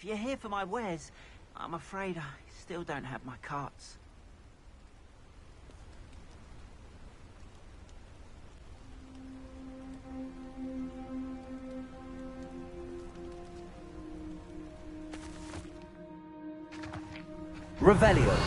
If you're here for my wares, I'm afraid I still don't have my carts. Revelio.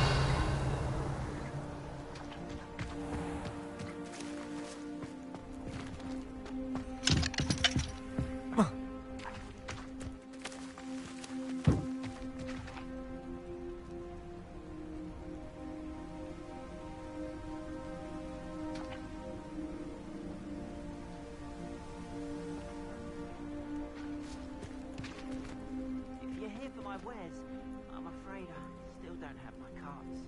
If you're here for my wares, I'm afraid I still don't have my carts.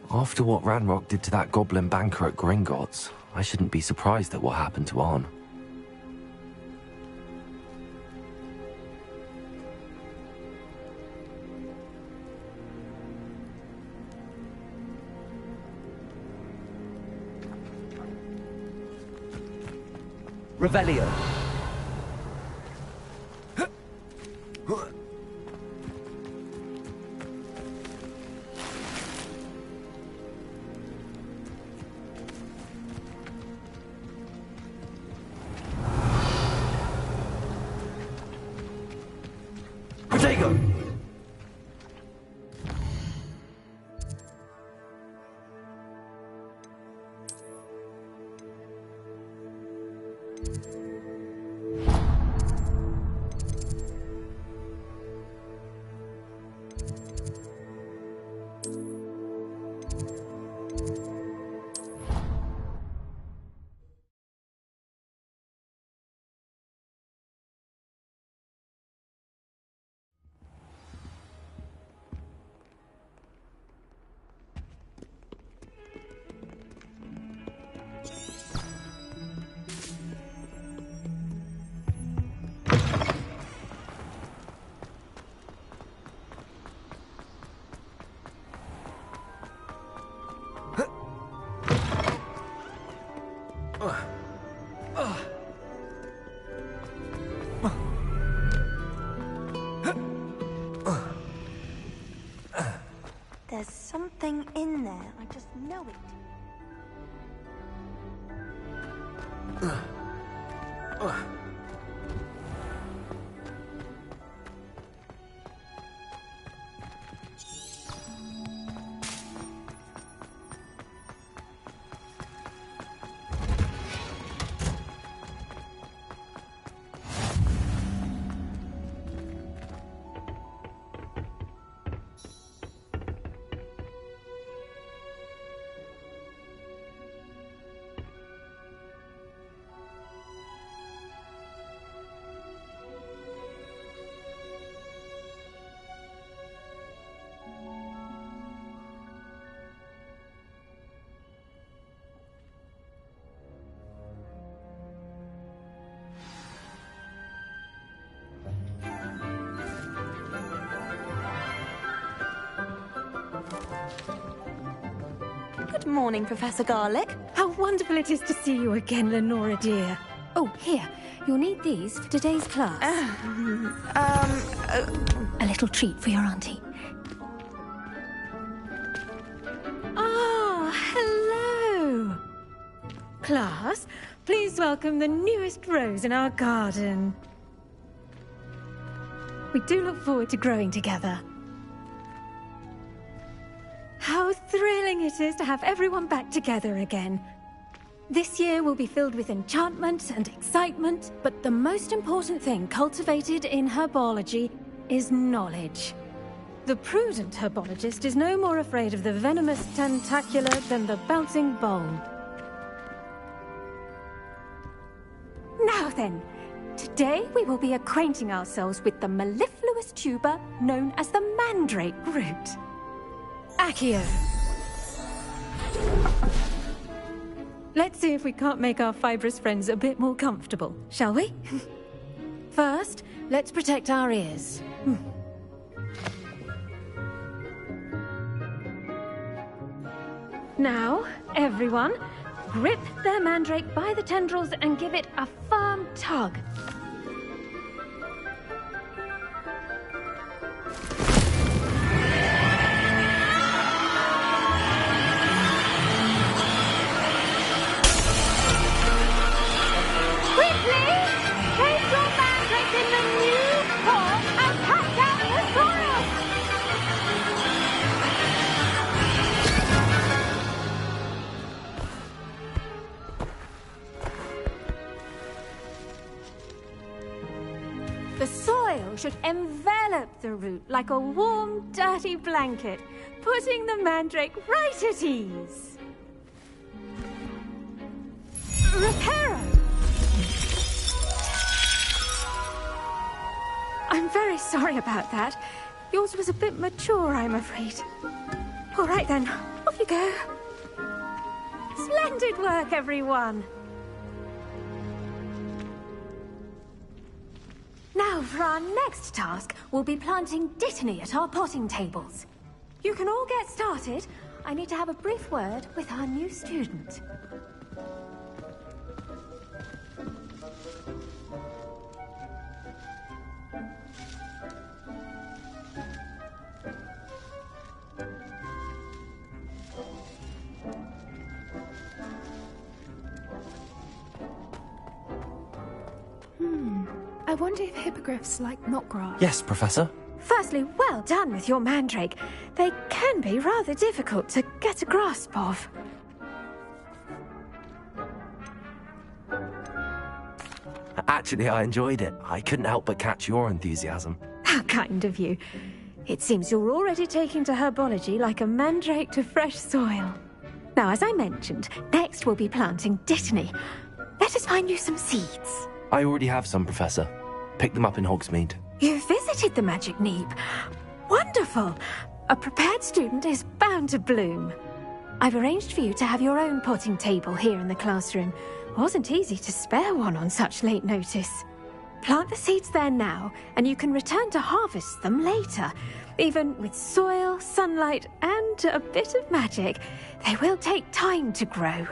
After what Ranrock did to that goblin banker at Gringotts, I shouldn't be surprised at what happened to Arn. Revelio. Protego. There's something in there. I just know it. Good morning, Professor Garlick. How wonderful it is to see you again, Lenora dear. Oh, here. You'll need these for today's class. A little treat for your auntie. Ah, hello. Class, please welcome the newest rose in our garden. We do look forward to growing together. How thrilling it is to have everyone back together again. This year will be filled with enchantment and excitement, but the most important thing cultivated in herbology is knowledge. The prudent herbologist is no more afraid of the venomous tentacula than the bouncing bulb. Now then, Today we will be acquainting ourselves with the mellifluous tuber known as the mandrake root. Accio. Let's see if we can't make our fibrous friends a bit more comfortable, shall we? First, let's protect our ears. Now, everyone, grip their mandrake by the tendrils and give it a firm tug. Quickly! Place your mandrake in the new pot and cut down the soil! The soil should envelop the root like a warm, dirty blanket, putting the mandrake right at ease. Reparo! I'm very sorry about that. Yours was a bit mature, I'm afraid. All right then, off you go. Splendid work, everyone. Now, for our next task, we'll be planting Dittany at our potting tables. You can all get started. I need to have a brief word with our new student. I wonder if hippogriffs like knotgrass. Yes, Professor. Firstly, well done with your mandrake. They can be rather difficult to get a grasp of. Actually, I enjoyed it. I couldn't help but catch your enthusiasm. How kind of you. It seems you're already taking to herbology like a mandrake to fresh soil. Now, as I mentioned, next we'll be planting Dittany. Let us find you some seeds. I already have some, Professor. Picked them up in Hogsmeade. You visited the Magic Neep. Wonderful. A prepared student is bound to bloom. I've arranged for you to have your own potting table here in the classroom. Wasn't easy to spare one on such late notice. Plant the seeds there now, and you can return to harvest them later. Even with soil, sunlight, and a bit of magic, they will take time to grow.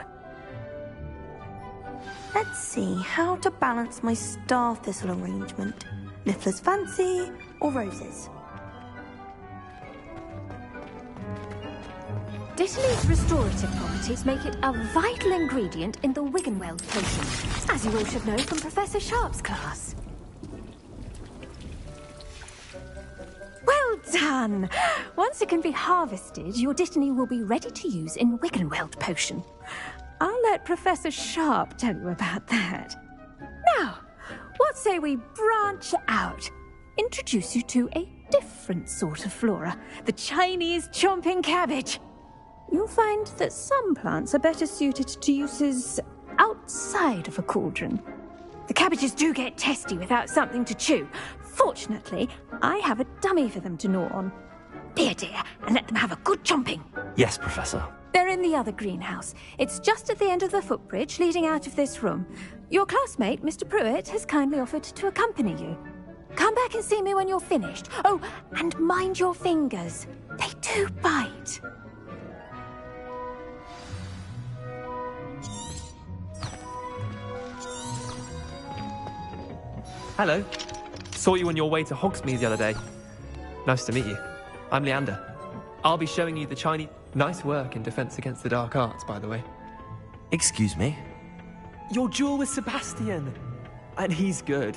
Let's see how to balance my star thistle arrangement. Niffler's fancy or roses? Dittany's restorative properties make it a vital ingredient in the Wiggenweld potion, as you all should know from Professor Sharp's class. Well done! Once it can be harvested, your Dittany will be ready to use in Wiggenweld potion. I'll let Professor Sharp tell you about that. Now, what say we branch out? Introduce you to a different sort of flora, the Chinese chomping cabbage. You'll find that some plants are better suited to uses outside of a cauldron. The cabbages do get testy without something to chew. Fortunately, I have a dummy for them to gnaw on. Be a dear and let them have a good chomping. Yes, Professor. They're in the other greenhouse. It's just at the end of the footbridge leading out of this room. Your classmate, Mr. Pruitt, has kindly offered to accompany you. Come back and see me when you're finished. Oh, and mind your fingers. They do bite. Hello. Saw you on your way to Hogsmeade the other day. Nice to meet you. I'm Leander. I'll be showing you the Chinese... Nice work in Defense Against the Dark Arts, by the way. Excuse me? Your duel with Sebastian. And he's good.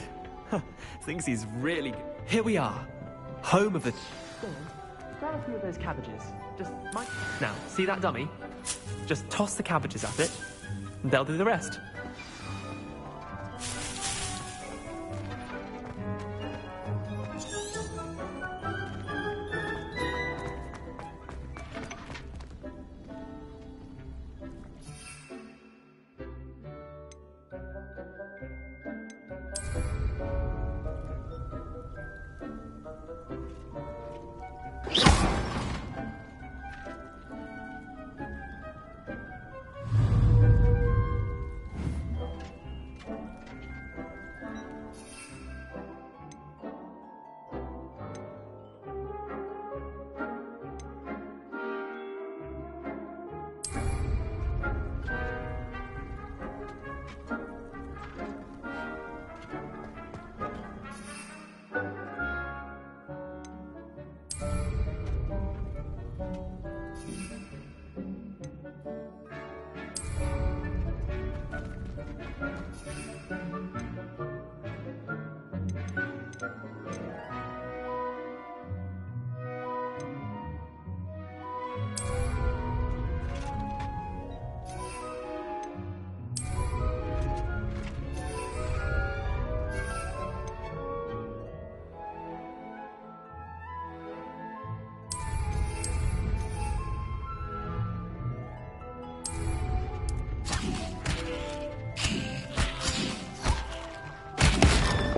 Thinks he's really good. Here we are. Home of the... Go on. Grab a few of those cabbages. Just... Now, see that dummy? Just toss the cabbages at it, and they'll do the rest.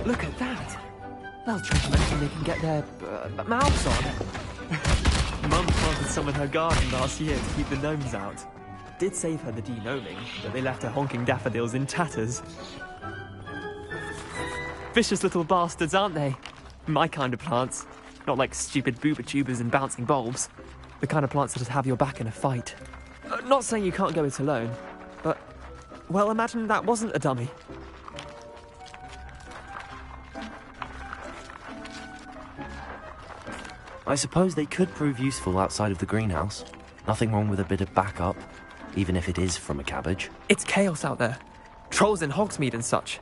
Look at that. They'll treasure anything they can get their mouths on. Mum planted some in her garden last year to keep the gnomes out. Did save her the de-gnoming, but they left her honking daffodils in tatters. Vicious little bastards, aren't they? My kind of plants. Not like stupid booba tubers and bouncing bulbs. The kind of plants that'd have your back in a fight. Not saying you can't go it alone, but... well, imagine that wasn't a dummy. I suppose they could prove useful outside of the greenhouse. Nothing wrong with a bit of backup, even if it is from a cabbage. It's chaos out there. Trolls in Hogsmeade and such.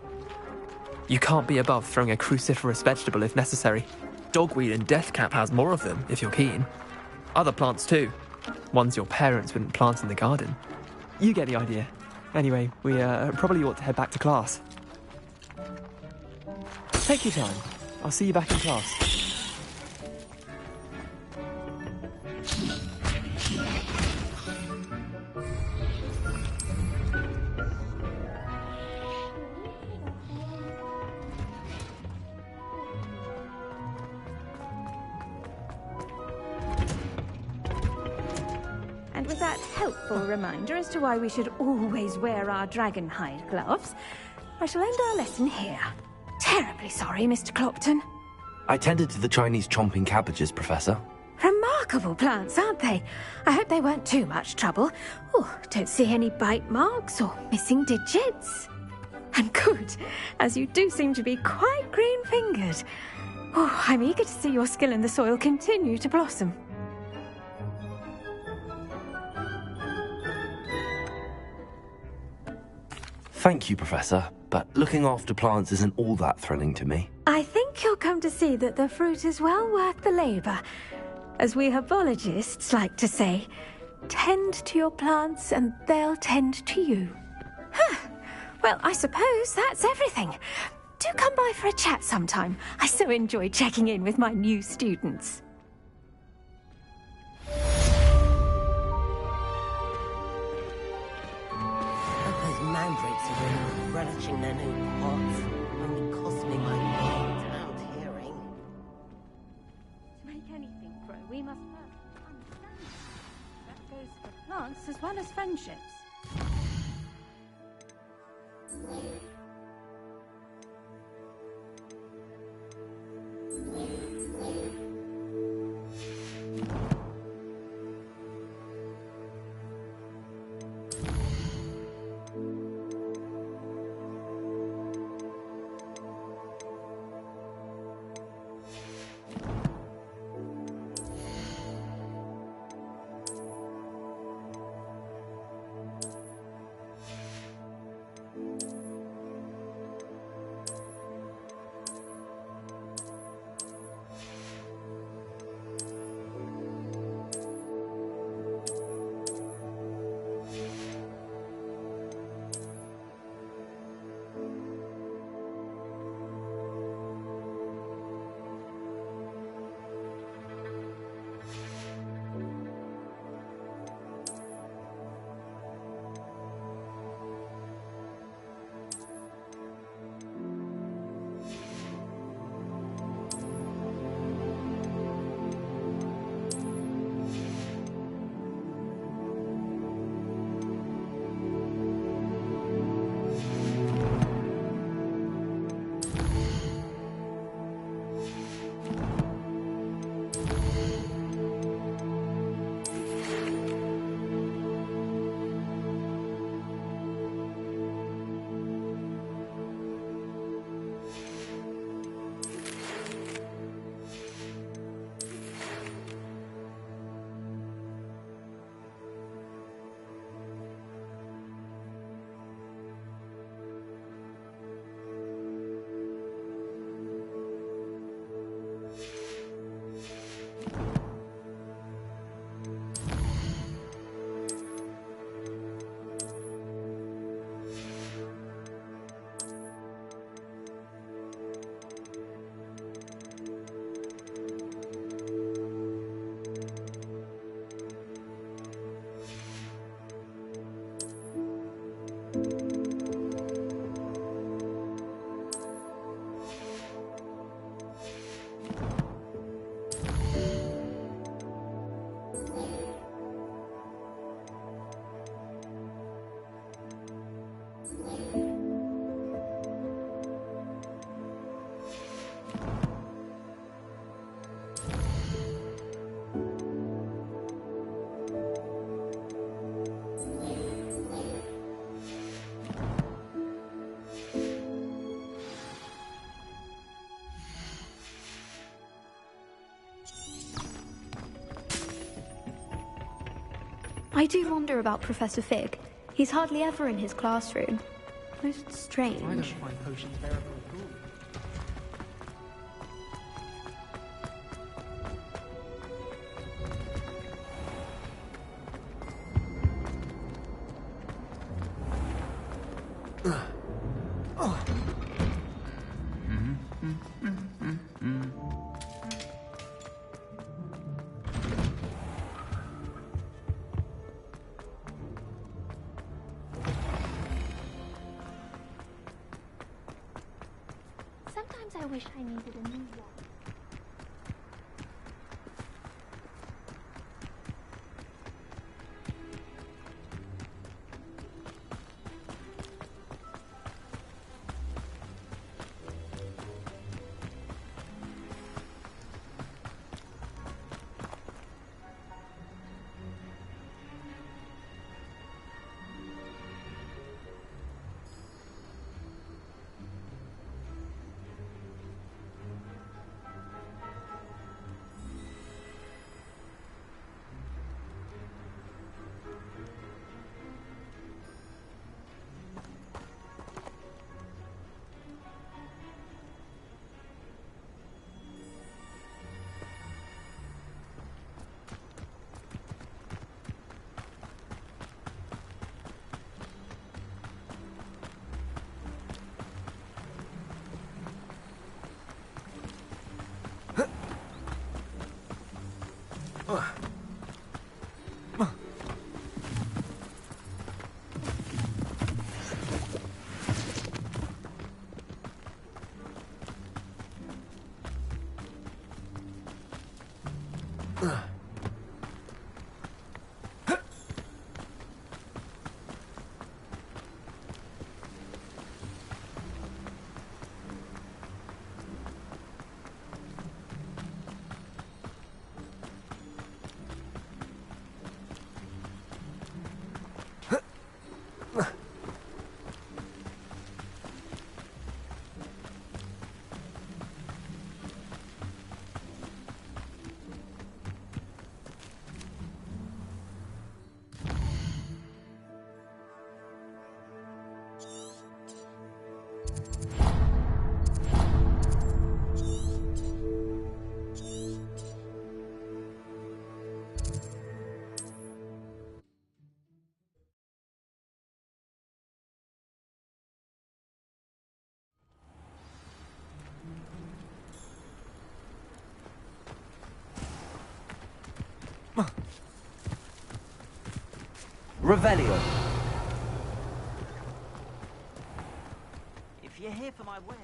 You can't be above throwing a cruciferous vegetable if necessary. Dogweed and deathcap has more of them, if you're keen. Other plants too. Ones your parents wouldn't plant in the garden. You get the idea. Anyway, we probably ought to head back to class. Take your time. I'll see you back in class. And with that helpful reminder as to why we should always wear our dragon hide gloves, I shall end our lesson here. Terribly sorry, Mr. Clopton. I tended to the Chinese chomping cabbages, Professor. Remarkable plants, aren't they? I hope they weren't too much trouble. Oh, don't see any bite marks or missing digits. And good, as you do seem to be quite green-fingered. Oh, I'm eager to see your skill in the soil continue to blossom. Thank you, Professor, but looking after plants isn't all that thrilling to me. I think you'll come to see that the fruit is well worth the labour. As we herbologists like to say, tend to your plants and they'll tend to you. Huh. Well, I suppose that's everything. Do come by for a chat sometime. I so enjoy checking in with my new students. Those mandrakes are really relishing their new pots. Only cost me my pound hearing. To make anything grow, we must first understand it. That goes for plants as well as friendships. I do wonder about Professor Fig. He's hardly ever in his classroom. Most strange. I don't find potions bearable at all. Sometimes I wish I needed a new one. Revelio. If you're here for my wares...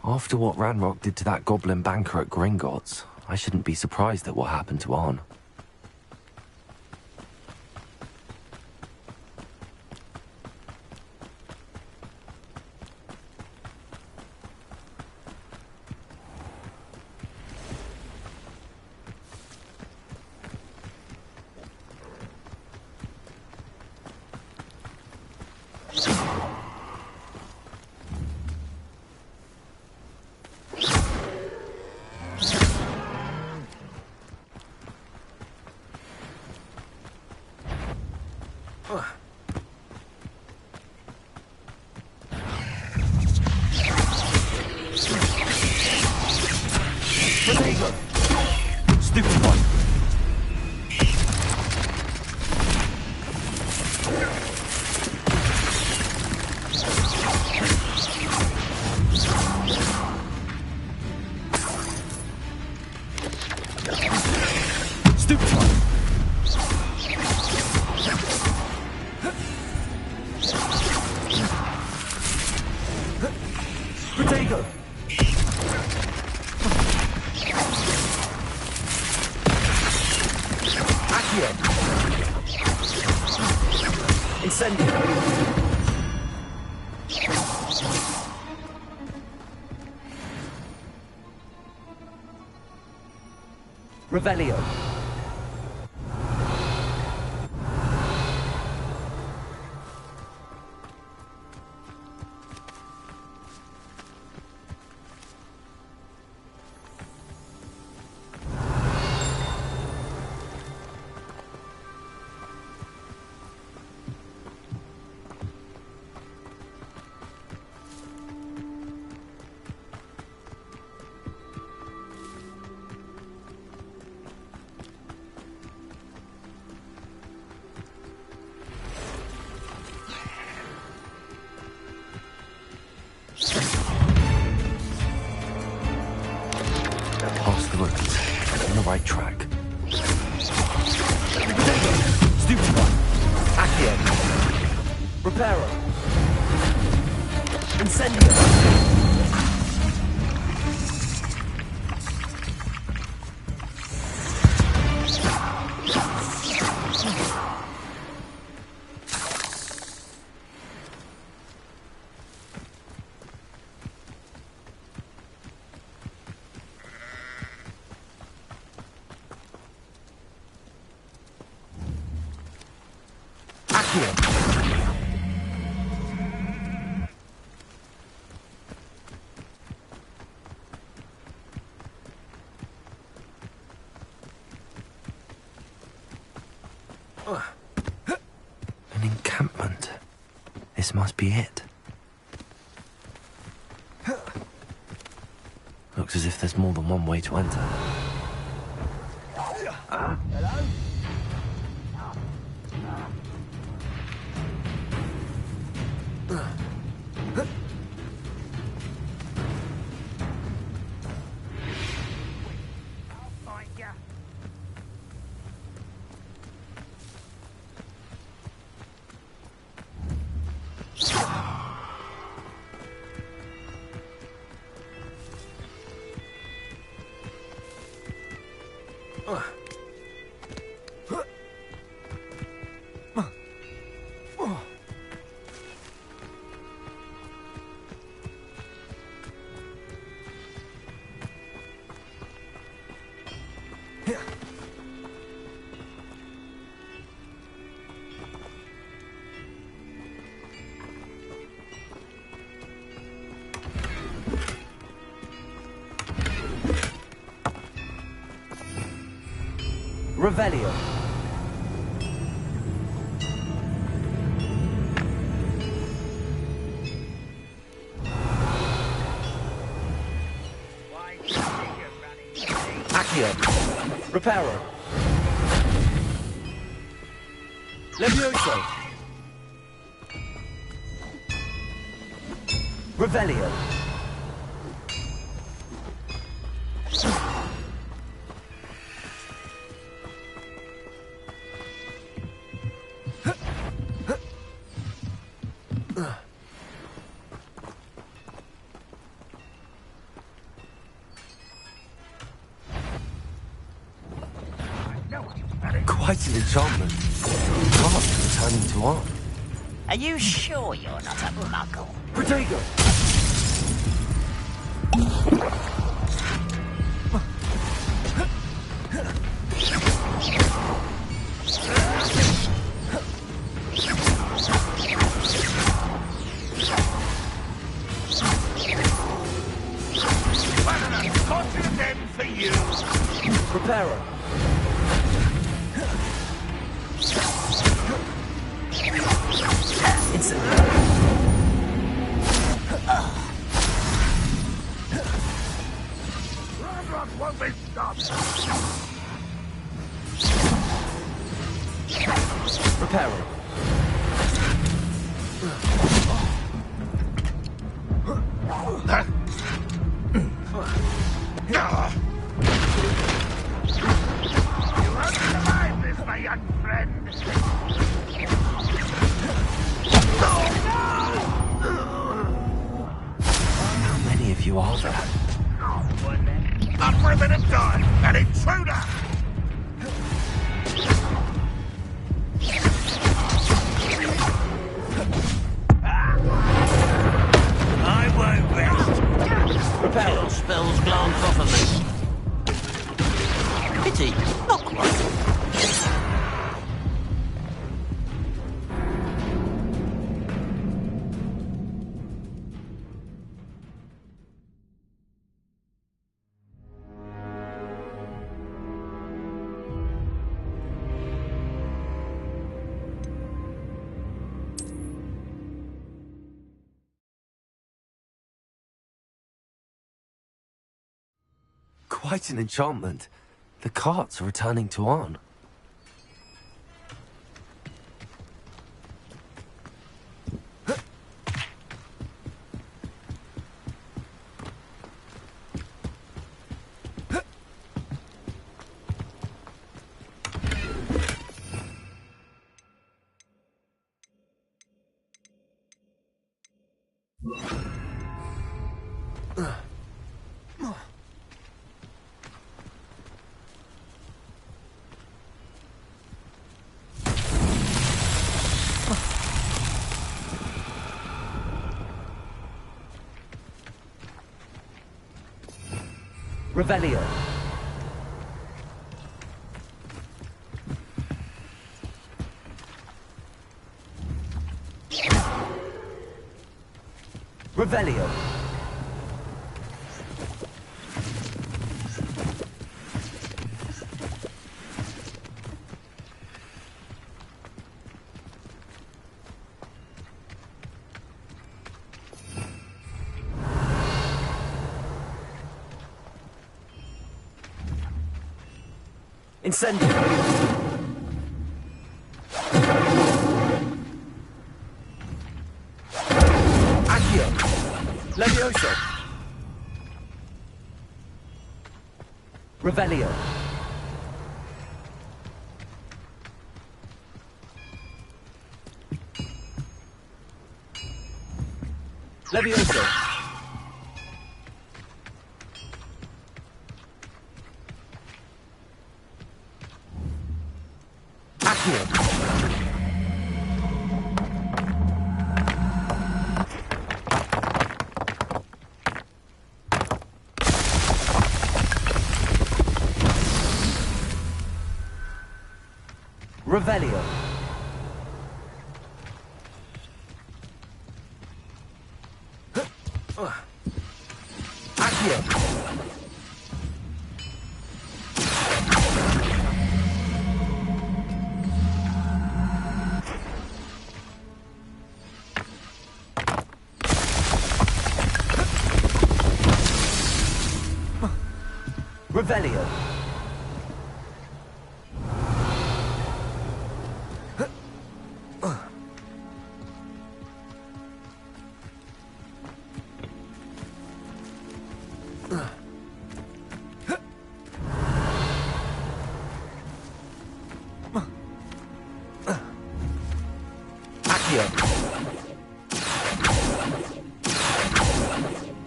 After what Ranrock did to that goblin banker at Gringotts, I shouldn't be surprised at what happened to Arn. Stupid one. Stupid one. Incendio. Revelio. Right track. Stupid one. Accio. Reparo. Incendio. An encampment. This must be it. Looks as if there's more than one way to enter. Revelio. Accio. Reparo. Levioso. Revelio. Quite an enchantment. Art turning to art. Are you sure you're not a muggle? Protego. What an unfortunate end for you! Reparo. Radrock won't be stopped! Reparo. You won't survive this, my young friend! How many of you are there? Up for a bit of time! An intruder! Quite an enchantment. The carts are returning to Arn. Revelio. Revelio. Incendio. Accio. Levioso. Revelio. Levioso. Revelio. Accio. Revelio.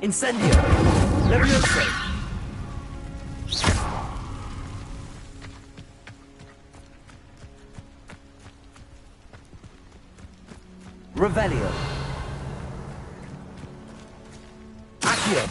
Incendio. Levioso. Revelio. Accio.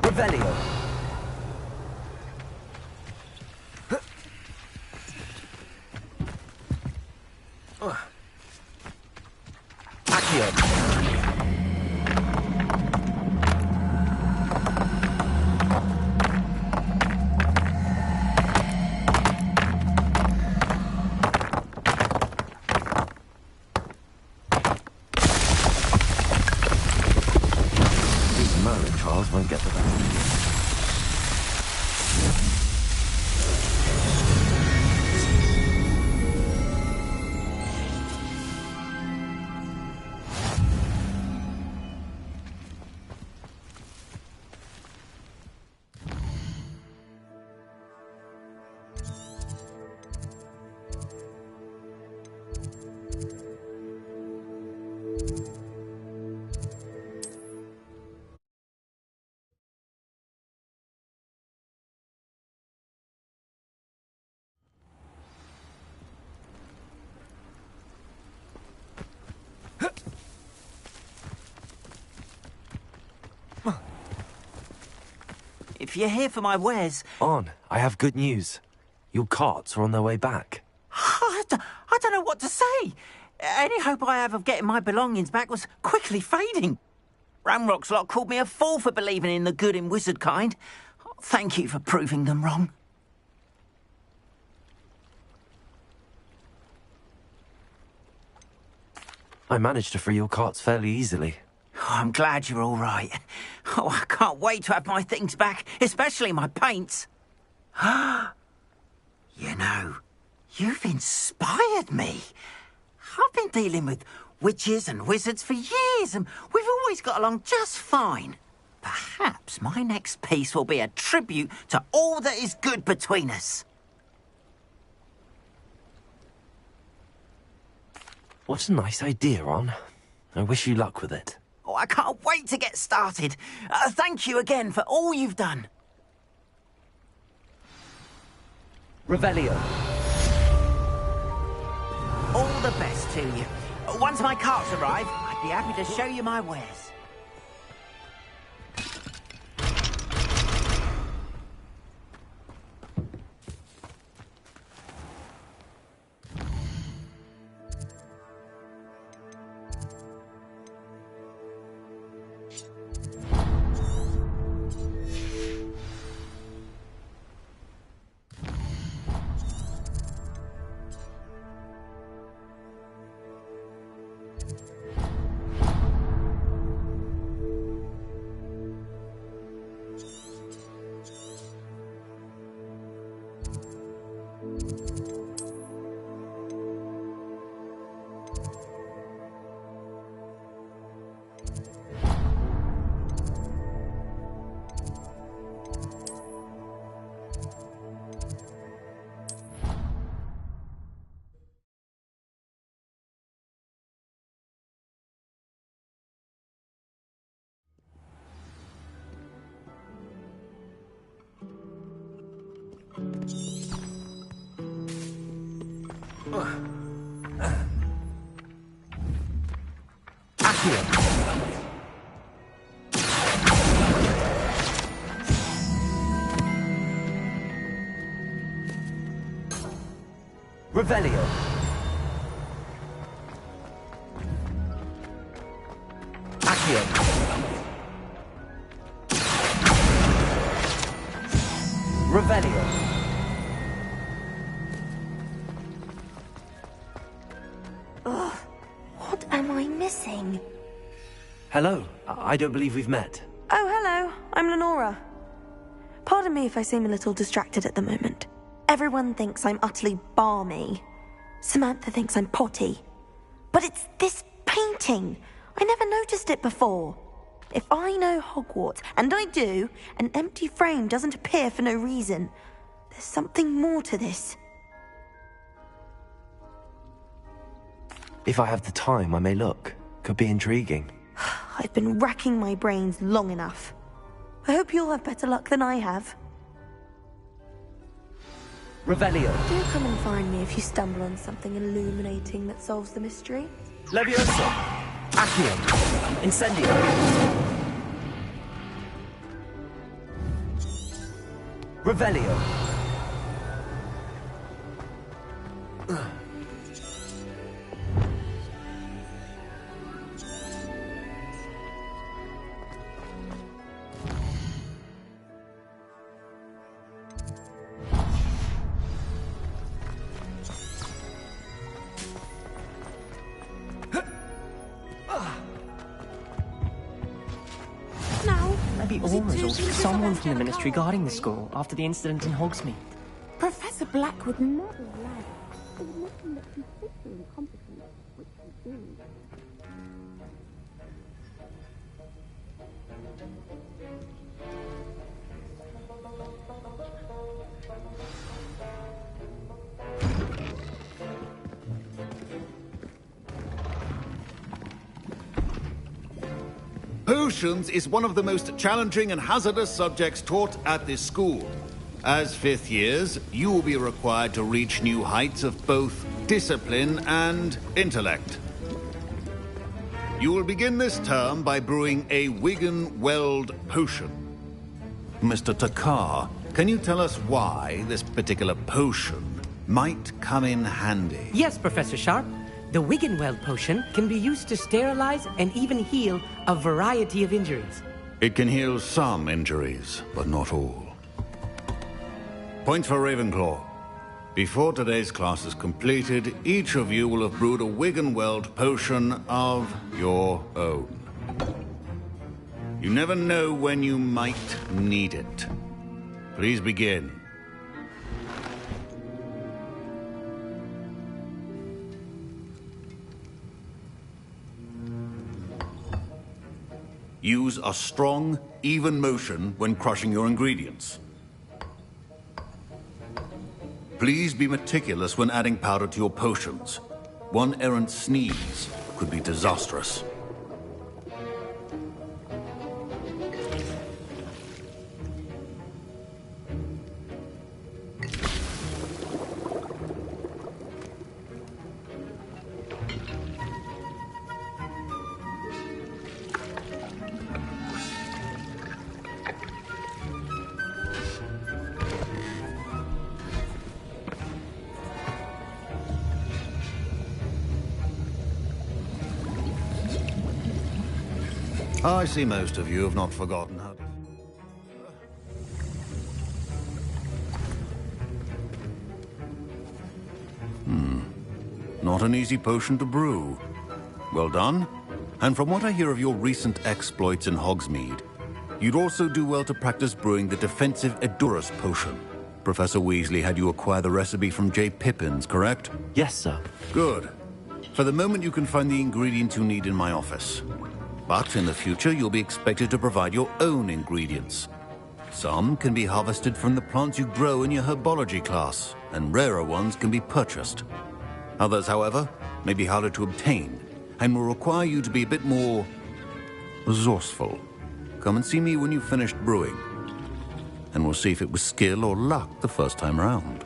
Revelio. Accio. These Merlin trials won't get the best. If you're here for my wares... On, I have good news. Your carts are on their way back. I don't know what to say. Any hope I have of getting my belongings back was quickly fading. Ranrock's lot called me a fool for believing in the good in wizard kind. Thank you for proving them wrong. I managed to free your carts fairly easily. Oh, I'm glad you're all right. Oh, I can't wait to have my things back, especially my paints. You know, you've inspired me. I've been dealing with witches and wizards for years, and we've always got along just fine. Perhaps my next piece will be a tribute to all that is good between us. What a nice idea, Ron. I wish you luck with it. Oh, I can't wait to get started. Thank you again for all you've done. Revelio. All the best to you. Once my carts arrive, I'd be happy to show you my wares. Revelio. Accio. Revelio. Ugh, what am I missing? Hello. I don't believe we've met. Oh, hello. I'm Lenora. Pardon me if I seem a little distracted at the moment. Everyone thinks I'm utterly balmy. Samantha thinks I'm potty. But it's this painting. I never noticed it before. If I know Hogwarts, and I do, an empty frame doesn't appear for no reason. There's something more to this. If I have the time, I may look. Could be intriguing. I've been racking my brains long enough. I hope you'll have better luck than I have. Revelio. Do come and find me if you stumble on something illuminating that solves the mystery. Levioso. Accio. Incendio. Revelio. Maybe Aura's or someone from the Ministry guarding the school after the incident in Hogsmeade. Professor Black would not allow for nothing that consistently competent, which we do. Potions is one of the most challenging and hazardous subjects taught at this school. As fifth years, you will be required to reach new heights of both discipline and intellect. You will begin this term by brewing a Wigan-Weld potion. Mr. Takar, can you tell us why this particular potion might come in handy? Yes, Professor Sharp. The Wiggenweld potion can be used to sterilize and even heal a variety of injuries. It can heal some injuries, but not all. Points for Ravenclaw. Before today's class is completed, each of you will have brewed a Wiggenweld potion of your own. You never know when you might need it. Please begin. Use a strong, even motion when crushing your ingredients. Please be meticulous when adding powder to your potions. One errant sneeze could be disastrous. I see most of you have not forgotten how to... Not an easy potion to brew. Well done. And from what I hear of your recent exploits in Hogsmeade, you'd also do well to practice brewing the defensive Edurus potion. Professor Weasley had you acquire the recipe from J. Pippin's, correct? Yes, sir. Good. For the moment, you can find the ingredients you need in my office. But in the future, you'll be expected to provide your own ingredients. Some can be harvested from the plants you grow in your herbology class, and rarer ones can be purchased. Others, however, may be harder to obtain, and will require you to be a bit more resourceful. Come and see me when you've finished brewing, and we'll see if it was skill or luck the first time around.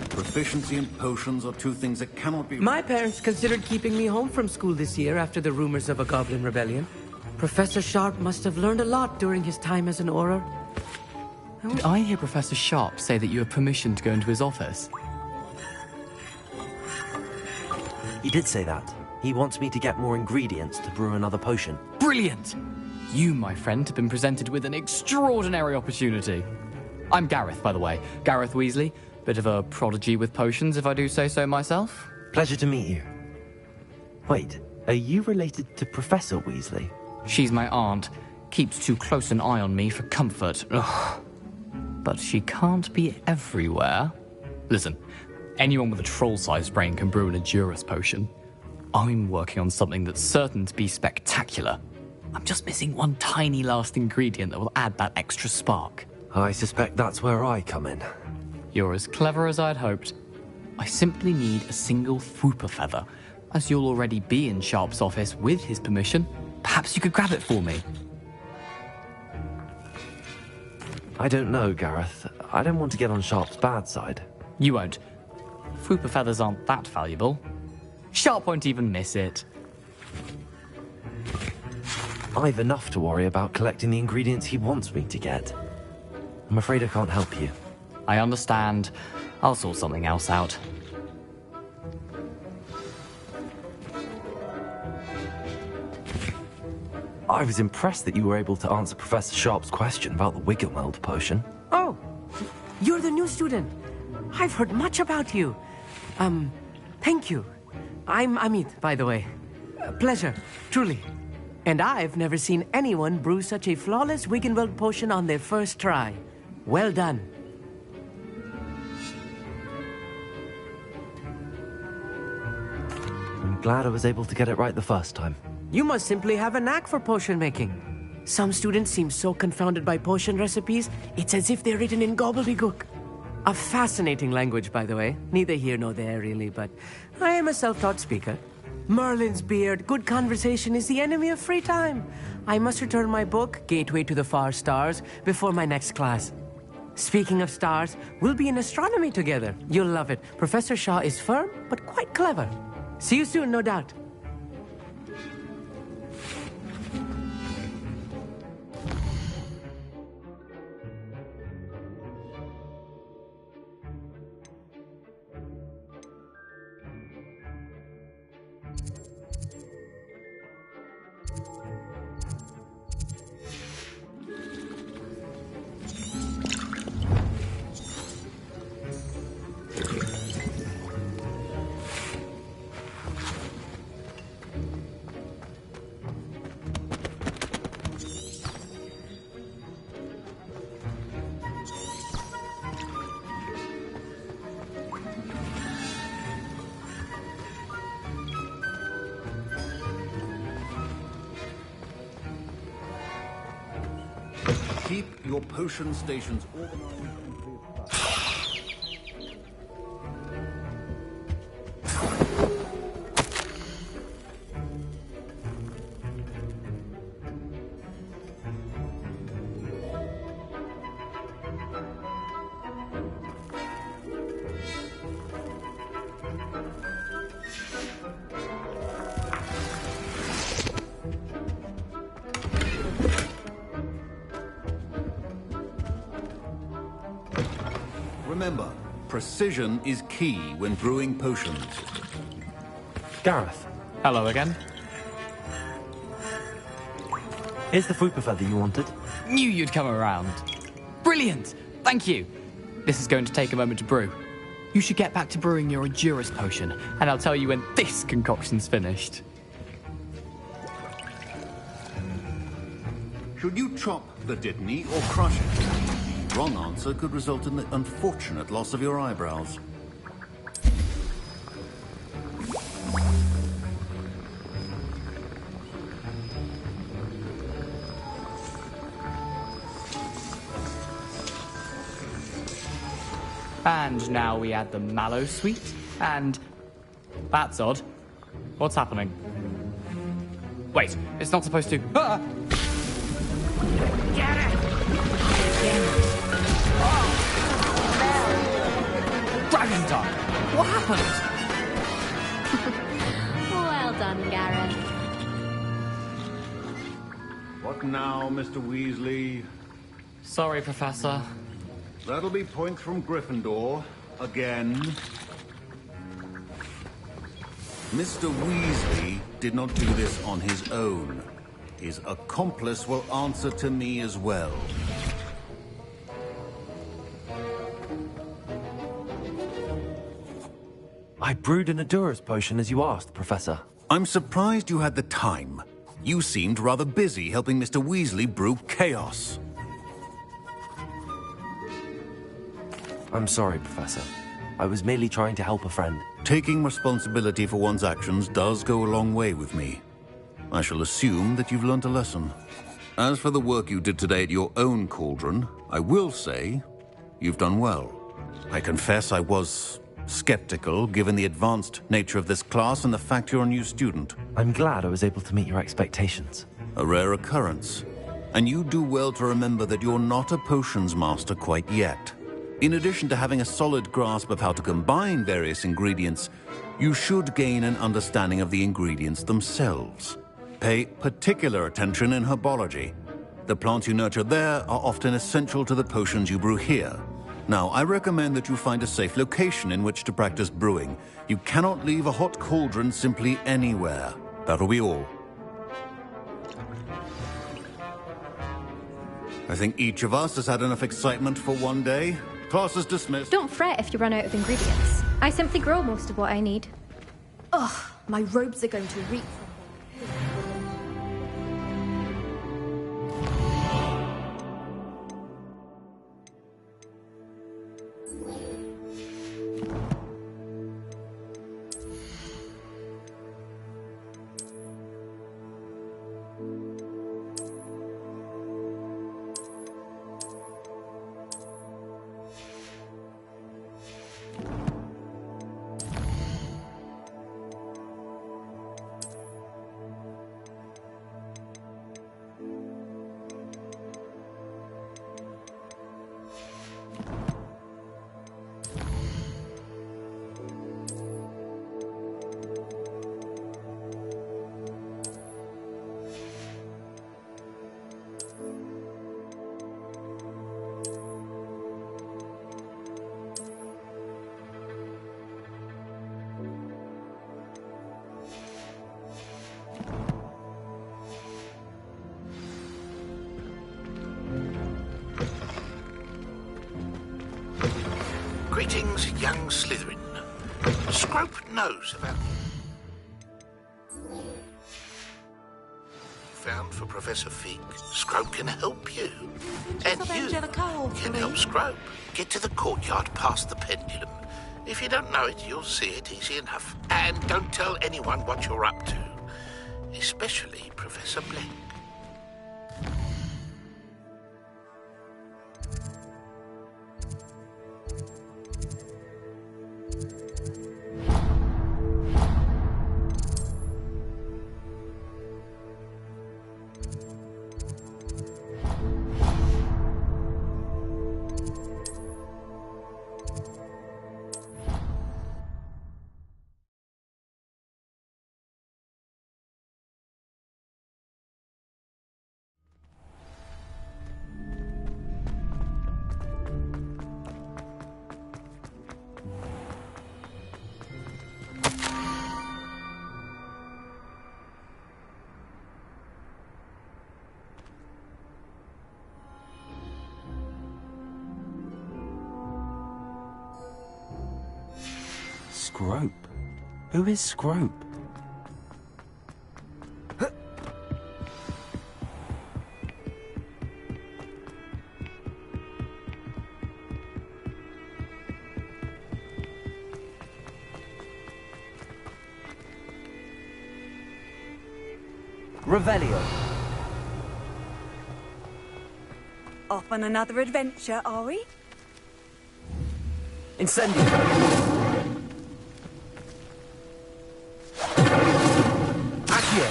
Proficiency and potions are two things that cannot be... My parents considered keeping me home from school this year after the rumors of a goblin rebellion. Professor Sharp must have learned a lot during his time as an Auror. Did I hear Professor Sharp say that you have permission to go into his office? He did say that. He wants me to get more ingredients to brew another potion. Brilliant! You, my friend, have been presented with an extraordinary opportunity. I'm Gareth, by the way. Gareth Weasley. Bit of a prodigy with potions, if I do say so myself. Pleasure to meet you. Wait, are you related to Professor Weasley? She's my aunt. Keeps too close an eye on me for comfort. Ugh. But she can't be everywhere. Listen, anyone with a troll-sized brain can brew an Edurus potion. I'm working on something that's certain to be spectacular. I'm just missing one tiny last ingredient that will add that extra spark. I suspect that's where I come in. You're as clever as I'd hoped. I simply need a single Fwooper feather. As you'll already be in Sharp's office with his permission, perhaps you could grab it for me. I don't know, Gareth. I don't want to get on Sharp's bad side. You won't. Fwooper feathers aren't that valuable. Sharp won't even miss it. I've enough to worry about collecting the ingredients he wants me to get. I'm afraid I can't help you. I understand. I'll sort something else out. I was impressed that you were able to answer Professor Sharp's question about the Wiggenweld potion. Oh, you're the new student. I've heard much about you. Thank you. I'm Amit, by the way. Pleasure, truly. And I've never seen anyone brew such a flawless Wiggenweld potion on their first try. Well done. I'm glad I was able to get it right the first time. You must simply have a knack for potion making. Some students seem so confounded by potion recipes, it's as if they're written in gobbledygook. A fascinating language, by the way. Neither here nor there, really, but I am a self-taught speaker. Merlin's beard, good conversation is the enemy of free time. I must return my book, Gateway to the Far Stars, before my next class. Speaking of stars, we'll be in astronomy together. You'll love it. Professor Shaw is firm, but quite clever. See you soon, no doubt. Keep your potion stations organized and clear. Remember, precision is key when brewing potions. Gareth, Hello again. here's the fruit feather you wanted. Knew you'd come around. Brilliant! Thank you. This is going to take a moment to brew. You should get back to brewing your Endurance potion, and I'll tell you when this concoction's finished. Should you chop the Dittany or crush it? The wrong answer could result in the unfortunate loss of your eyebrows. And now we add the mallow sweet, and... That's odd. What's happening? Wait, it's not supposed to... Ah! Get it! Dragon Dog! What happened? Well done, Gareth. What now, Mr. Weasley? Sorry, Professor. That'll be points from Gryffindor. Again. Mr. Weasley did not do this on his own. His accomplice will answer to me as well. I brewed an Endurance potion as you asked, Professor. I'm surprised you had the time. You seemed rather busy helping Mr. Weasley brew chaos. I'm sorry, Professor. I was merely trying to help a friend. Taking responsibility for one's actions does go a long way with me. I shall assume that you've learnt a lesson. As for the work you did today at your own cauldron, I will say you've done well. I confess I was skeptical, given the advanced nature of this class and the fact you're a new student. I'm glad I was able to meet your expectations. A rare occurrence. And you do well to remember that you're not a potions master quite yet. In addition to having a solid grasp of how to combine various ingredients, you should gain an understanding of the ingredients themselves. Pay particular attention in herbology. The plants you nurture there are often essential to the potions you brew here. Now, I recommend that you find a safe location in which to practice brewing. You cannot leave a hot cauldron simply anywhere. That'll be all. I think each of us has had enough excitement for one day. Class is dismissed. Don't fret if you run out of ingredients. I simply grow most of what I need. Ugh, my robes are going to reek. Greetings, young Slytherin. Scrope knows about... Found for Professor Fig. Scrope can help you. And you can help Scrope. Get to the courtyard past the pendulum. If you don't know it, you'll see it easy enough. And don't tell anyone what you're up to. Especially Professor Blake. Scrope? Who is Scrope? Revelio. Off on another adventure, are we? Incendio. Accio.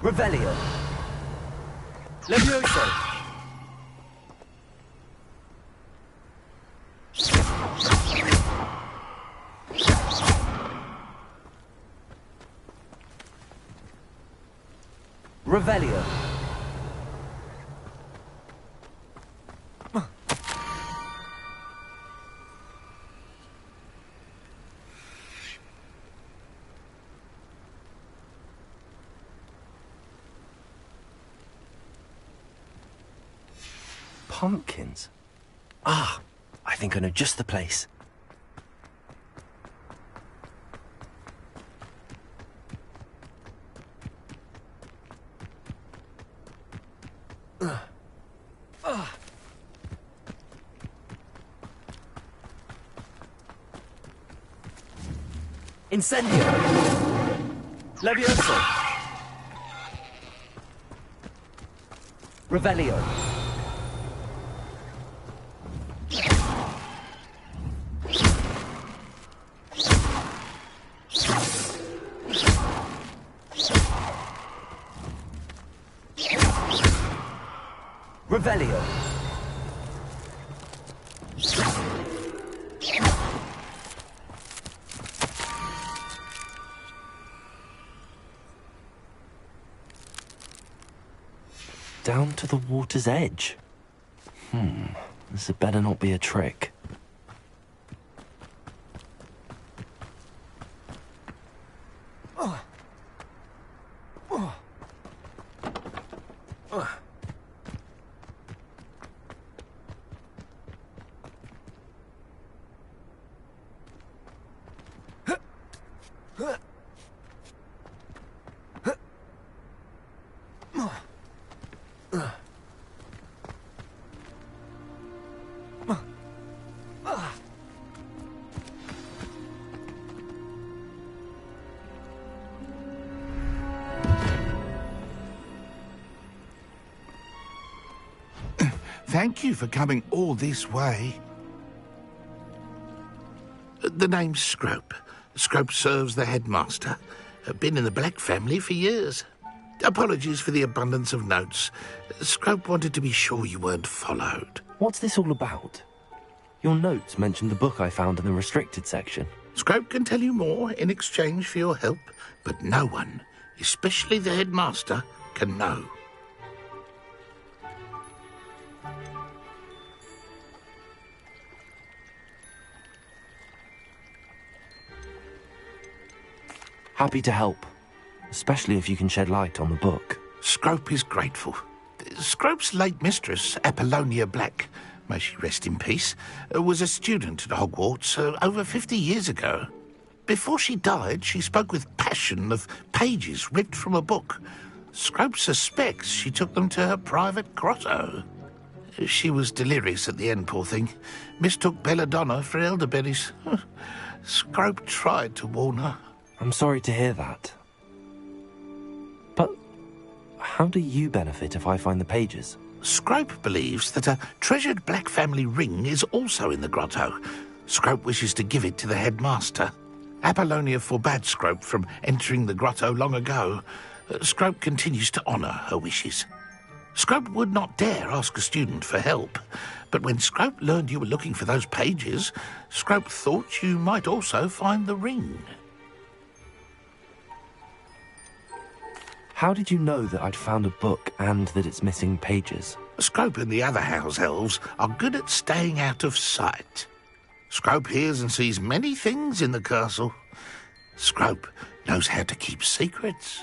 Revelio. Levioso. Revelio. Pumpkins? Ah, I think I know just the place. Incendio. Levioso. Revelio. Revelio. Down to the water's edge. This had better not be a trick. Thank you for coming all this way. The name's Scrope. Scrope serves the headmaster. Been in the Black family for years. Apologies for the abundance of notes. Scrope wanted to be sure you weren't followed. What's this all about? Your notes mentioned the book I found in the restricted section. Scrope can tell you more in exchange for your help, but no one, especially the headmaster, can know. Happy to help, especially if you can shed light on the book. Scrope is grateful. Scrope's late mistress, Apollonia Black, may she rest in peace, was a student at Hogwarts over 50 years ago. Before she died, she spoke with passion of pages ripped from a book. Scrope suspects she took them to her private grotto. She was delirious at the end, poor thing. Mistook belladonna for elderberries. Scrope tried to warn her. I'm sorry to hear that. But how do you benefit if I find the pages? Scrope believes that a treasured Black family ring is also in the grotto. Scrope wishes to give it to the headmaster. Apollonia forbade Scrope from entering the grotto long ago. Scrope continues to honour her wishes. Scrope would not dare ask a student for help, but when Scrope learned you were looking for those pages, Scrope thought you might also find the ring. How did you know that I'd found a book and that it's missing pages? Scrope and the other house elves are good at staying out of sight. Scrope hears and sees many things in the castle. Scrope knows how to keep secrets.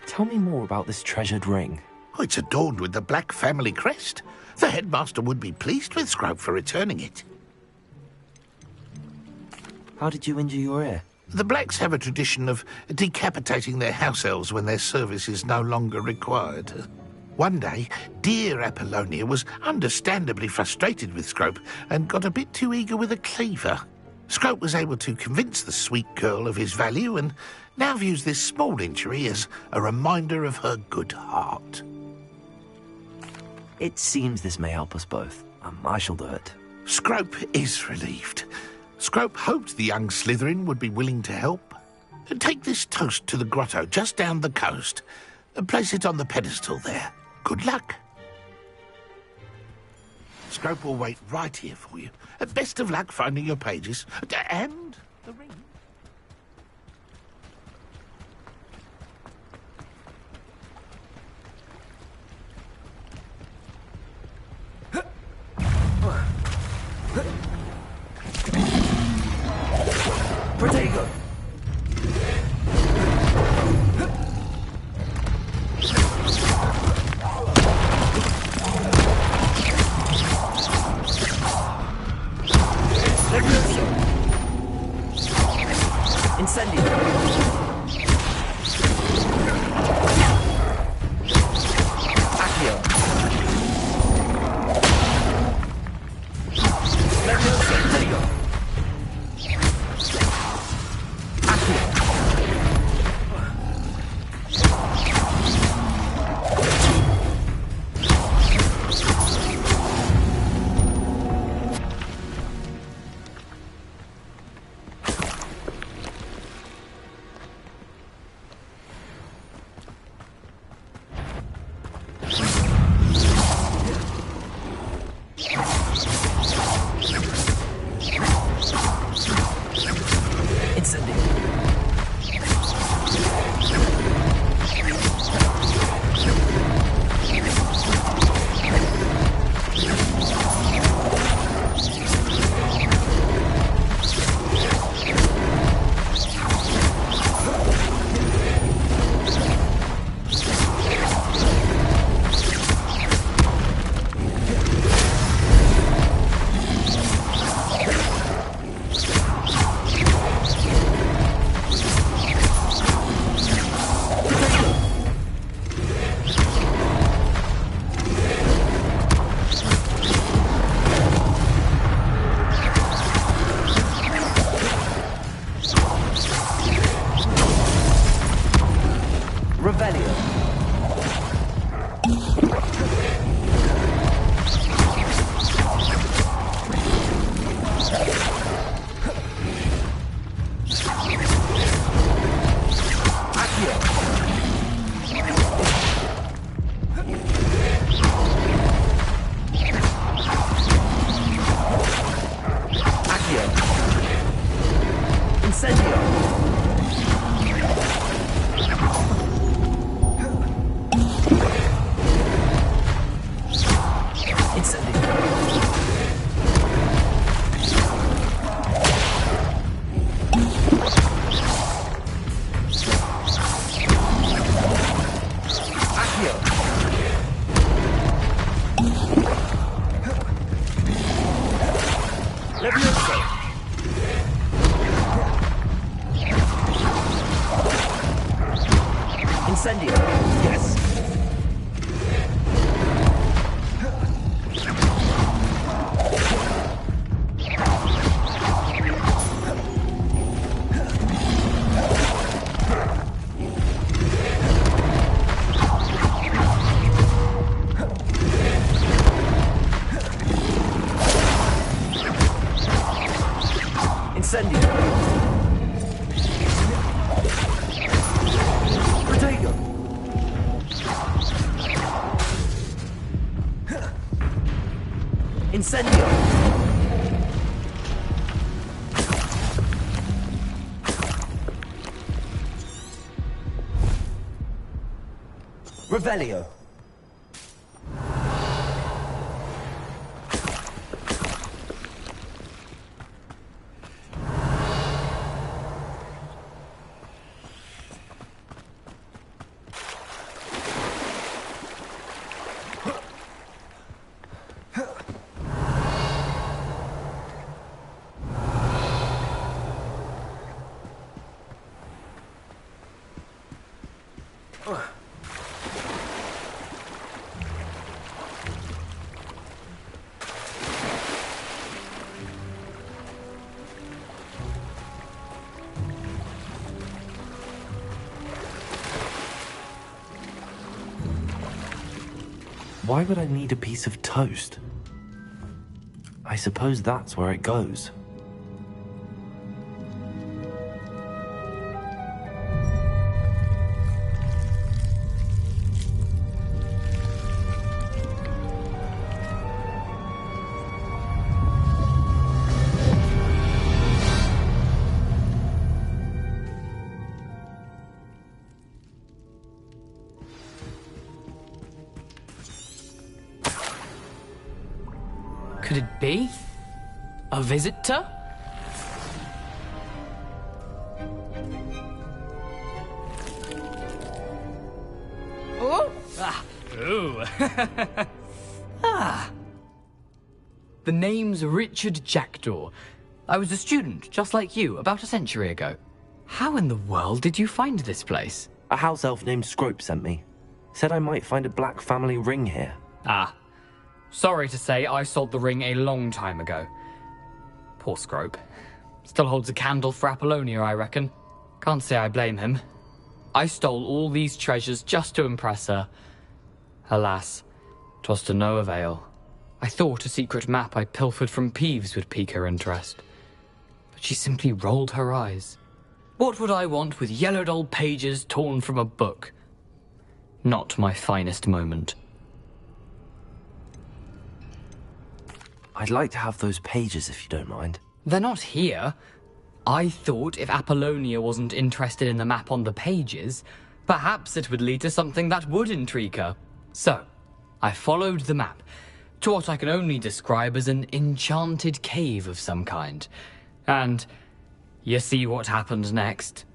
Tell me more about this treasured ring. Oh, it's adorned with the Black family crest. The headmaster would be pleased with Scrope for returning it. How did you injure your ear? The Blacks have a tradition of decapitating their house elves when their service is no longer required. One day, dear Apollonia was understandably frustrated with Scrope and got a bit too eager with a cleaver. Scrope was able to convince the sweet girl of his value and now views this small injury as a reminder of her good heart. It seems this may help us both. I shall do it. Scrope is relieved. Scrope hoped the young Slytherin would be willing to help. Take this toast to the grotto just down the coast and place it on the pedestal there. Good luck. Scrope will wait right here for you. Best of luck finding your pages. And the ring. Protego! Incendio! Accio! Levioso! Protego! Incendio. Yes. Incendio. Protego. Incendio. Revelio. Why would I need a piece of toast? I suppose that's where it goes. Could it be? A visitor? Oh! Ah! Ooh! Ah! The name's Richard Jackdaw. I was a student, just like you, about a century ago. How in the world did you find this place? A house elf named Scrope sent me. Said I might find a black family ring here. Ah. Sorry to say, I sold the ring a long time ago. Poor Scrope. Still holds a candle for Apollonia, I reckon. Can't say I blame him. I stole all these treasures just to impress her. Alas, 'twas to no avail. I thought a secret map I pilfered from Peeves would pique her interest. But she simply rolled her eyes. What would I want with yellowed old pages torn from a book? Not my finest moment. I'd like to have those pages if you don't mind. They're not here. I thought if Apollonia wasn't interested in the map on the pages, perhaps it would lead to something that would intrigue her. So, I followed the map to what I can only describe as an enchanted cave of some kind. And you see what happened next?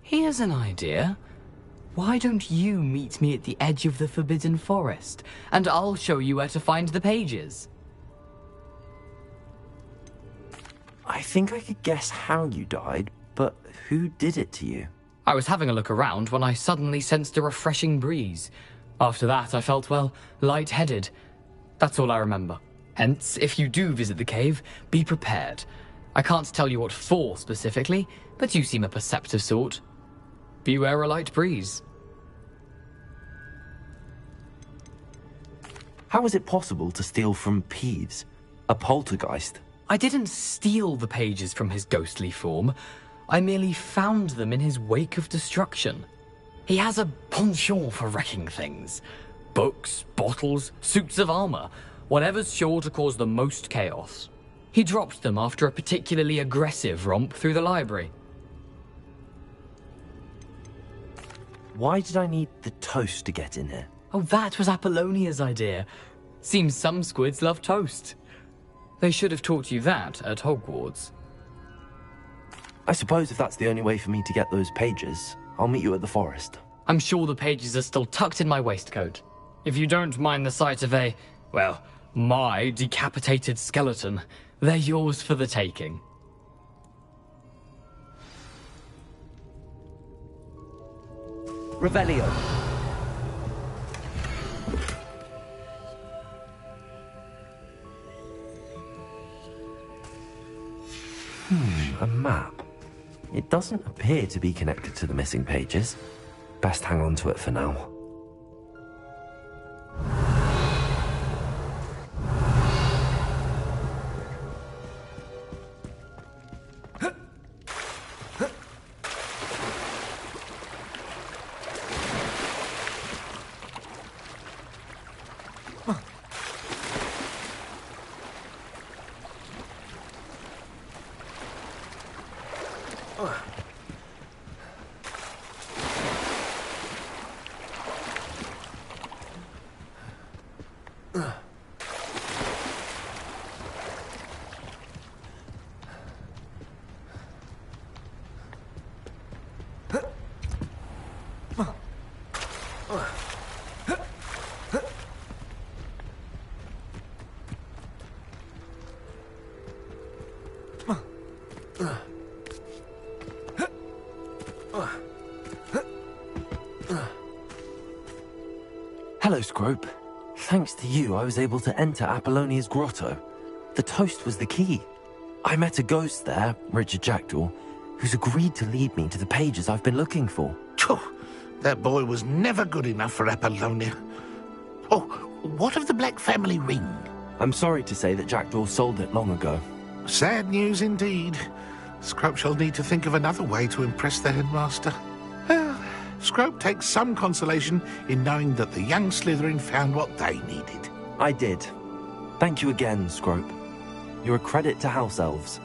Here's an idea. Why don't you meet me at the edge of the Forbidden Forest, and I'll show you where to find the pages? I think I could guess how you died, but who did it to you? I was having a look around when I suddenly sensed a refreshing breeze. After that, I felt, well, lightheaded. That's all I remember. Hence, if you do visit the cave, be prepared. I can't tell you what for specifically, but you seem a perceptive sort. Beware a light breeze. How is it possible to steal from Peeves, a poltergeist? I didn't steal the pages from his ghostly form. I merely found them in his wake of destruction. He has a penchant for wrecking things. Books, bottles, suits of armor, whatever's sure to cause the most chaos. He dropped them after a particularly aggressive romp through the library. Why did I need the toast to get in here? Oh, that was Apollonia's idea. Seems some squids love toast. They should have taught you that at Hogwarts. I suppose if that's the only way for me to get those pages, I'll meet you at the forest. I'm sure the pages are still tucked in my waistcoat. If you don't mind the sight of a, well, my decapitated skeleton, they're yours for the taking. Revelio. A map. It doesn't appear to be connected to the missing pages. Best hang on to it for now. Hello, Scrope. Thanks to you, I was able to enter Apollonia's grotto. The toast was the key. I met a ghost there, Richard Jackdaw, who's agreed to lead me to the pages I've been looking for. That boy was never good enough for Apollonia. Oh, what of the Black family ring? I'm sorry to say that Jackdaw sold it long ago. Sad news indeed. Scrope shall need to think of another way to impress the headmaster. Well, Scrope takes some consolation in knowing that the young Slytherin found what they needed. I did. Thank you again, Scrope. You're a credit to House Elves.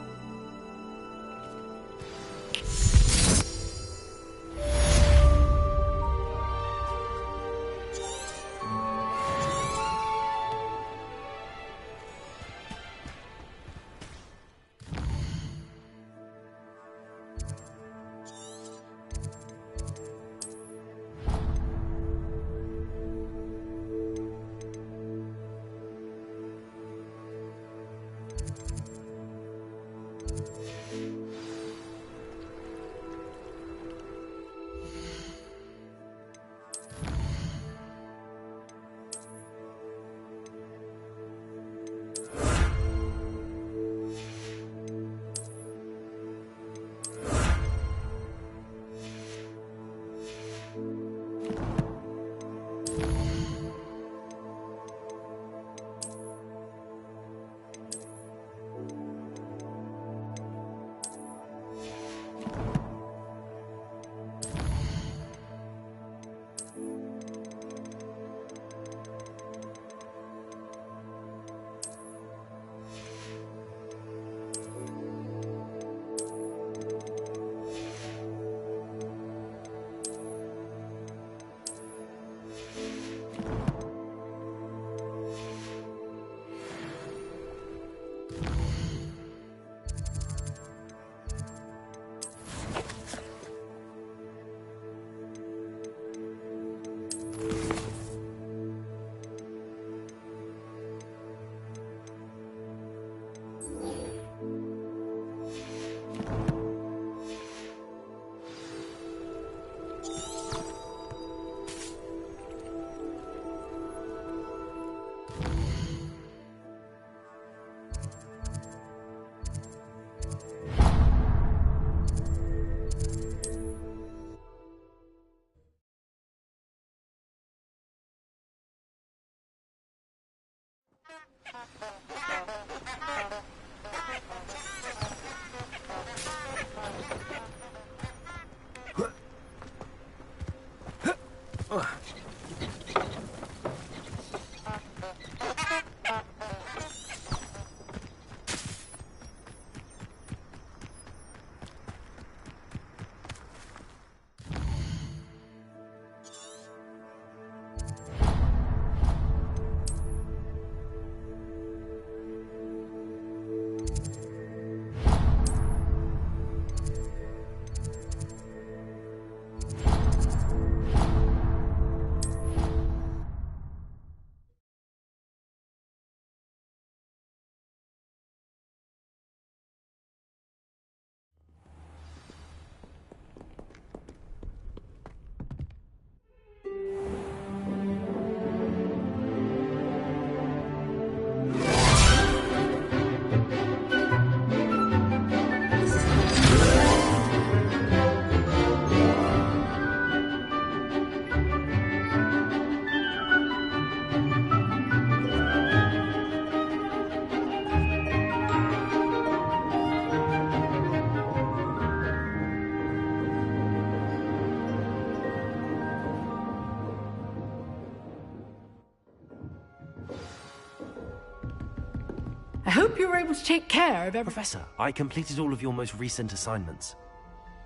I hope you were able to take care of everything. Professor, I completed all of your most recent assignments.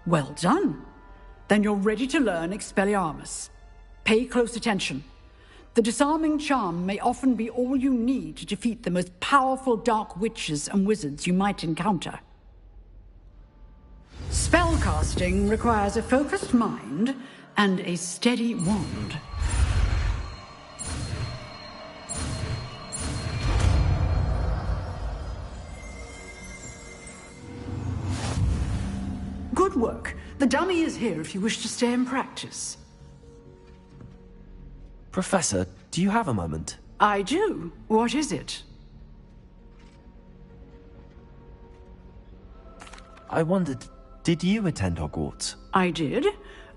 Well done. Then you're ready to learn Expelliarmus. Pay close attention. The disarming charm may often be all you need to defeat the most powerful dark witches and wizards you might encounter. Spellcasting requires a focused mind and a steady wand. Good work. The dummy is here if you wish to stay and practice. Professor, do you have a moment? I do. What is it? I wondered, did you attend Hogwarts? I did.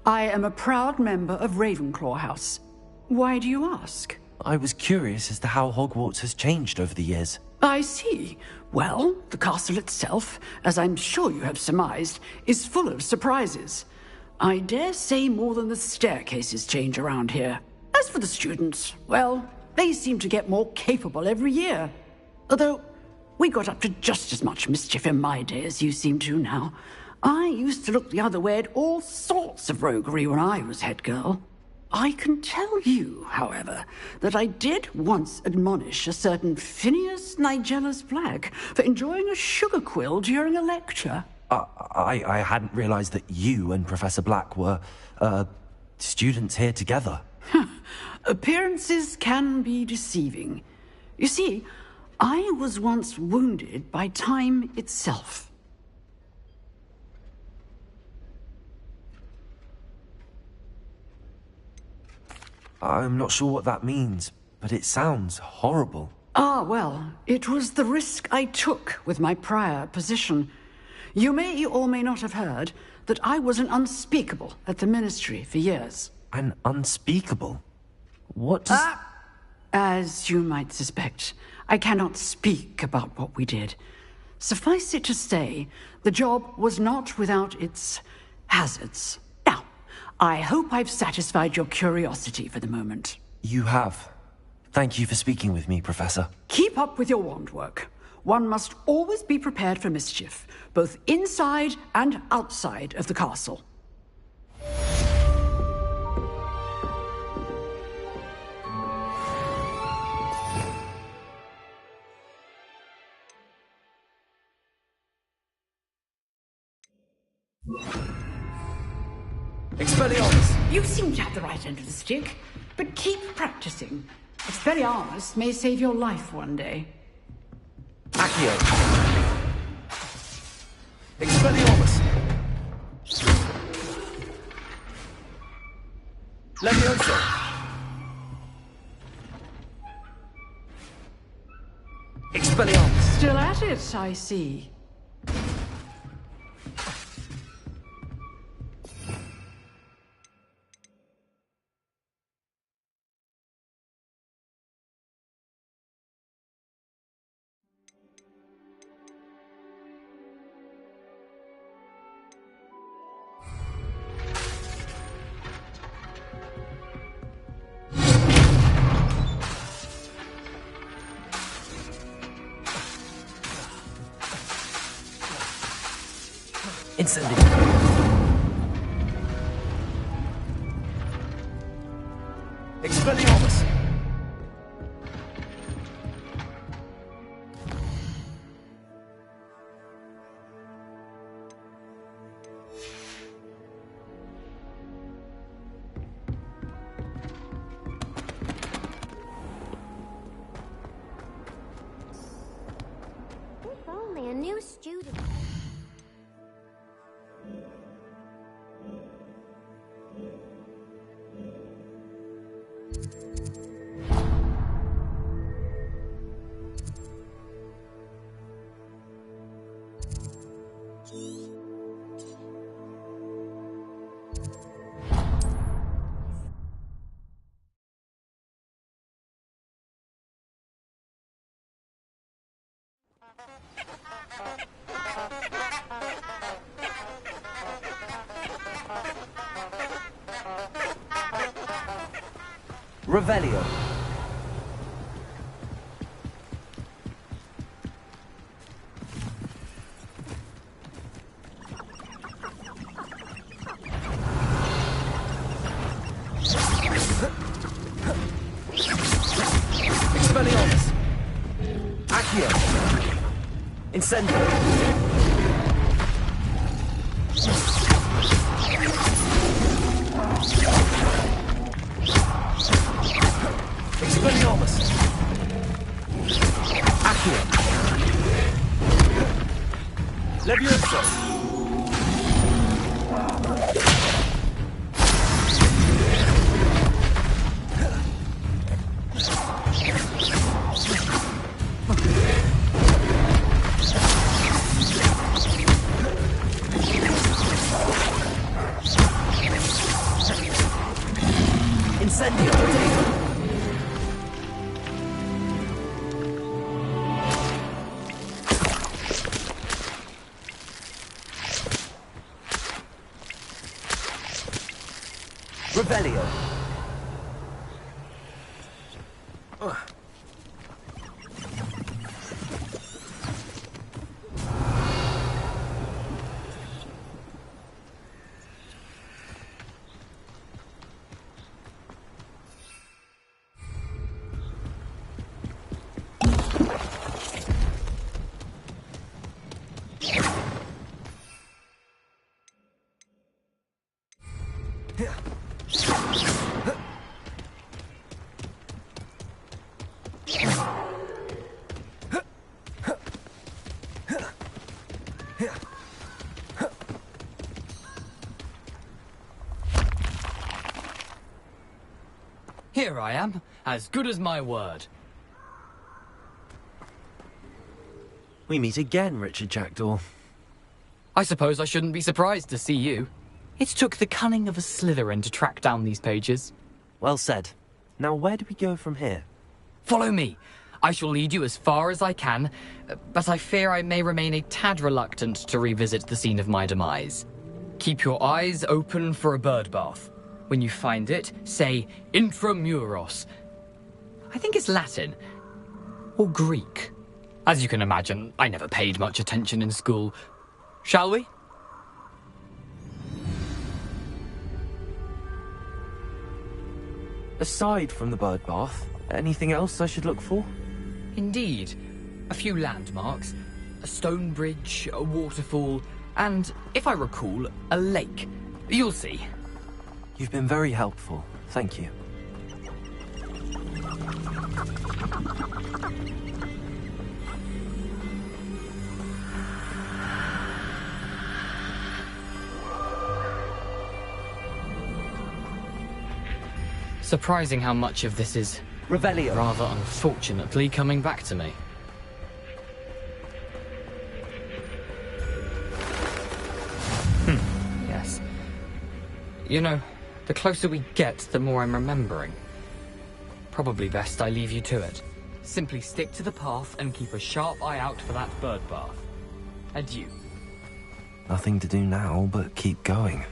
I am a proud member of Ravenclaw House. Why do you ask? I was curious as to how Hogwarts has changed over the years. I see. Well, the castle itself, as I'm sure you have surmised, is full of surprises. I dare say more than the staircases change around here. As for the students, well, they seem to get more capable every year. Although, we got up to just as much mischief in my day as you seem to now. I used to look the other way at all sorts of roguery when I was head girl. I can tell you, however, that I did once admonish a certain Phineas Nigella's Black for enjoying a sugar quill during a lecture. I hadn't realized that you and Professor Black were, students here together. Appearances can be deceiving. You see, I was once wounded by time itself. I'm not sure what that means, but it sounds horrible. Ah, well, it was the risk I took with my prior position. You may or may not have heard that I was an unspeakable at the Ministry for years. An unspeakable? What does... As you might suspect, I cannot speak about what we did. Suffice it to say, the job was not without its hazards. Now, I hope I've satisfied your curiosity for the moment. You have. Thank you for speaking with me, Professor. Keep up with your wand work. One must always be prepared for mischief, both inside and outside of the castle. Expelliarmus! You seem to have the right end of the stick, but keep practicing. Expelliarmus may save your life one day. Accio! Expelliarmus! Levioso! Expelliarmus! Still at it, I see. Incendio. Expelliarmus! If only a new student. Revelio. Expelliarmus. Accio. Incendio. Expelliarmus! Accio! Levioso! Incendio! Revelio. Here I am, as good as my word. We meet again, Richard Jackdaw. I suppose I shouldn't be surprised to see you. It took the cunning of a Slytherin to track down these pages. Well said. Now where do we go from here? Follow me. I shall lead you as far as I can, but I fear I may remain a tad reluctant to revisit the scene of my demise. Keep your eyes open for a bird bath. When you find it, say intramuros. I think it's Latin. Or Greek. As you can imagine, I never paid much attention in school. Shall we? Aside from the bird bath, anything else I should look for? Indeed. A few landmarks. A stone bridge, a waterfall, and, if I recall, a lake. You'll see. You've been very helpful. Thank you. Surprising how much of this is Revelio. rather unfortunately coming back to me. Yes. You know, the closer we get, the more I'm remembering. Probably best I leave you to it. Simply stick to the path and keep a sharp eye out for that bird bath. Adieu. Nothing to do now but keep going.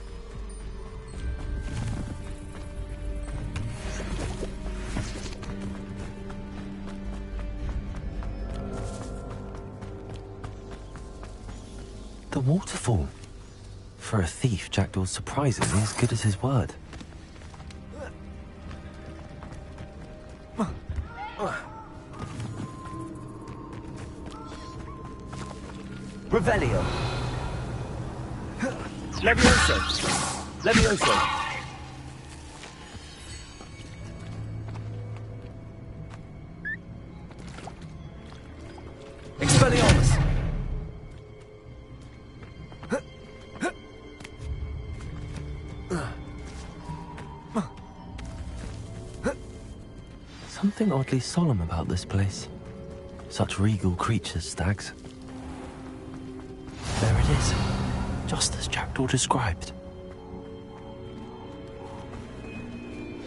The waterfall. For a thief, Jackdaw's surprisingly as good as his word. Revelio. Levioso. Levioso. Expelliarmus. Something oddly solemn about this place. Such regal creatures, stags. There it is, just as Jackdaw described.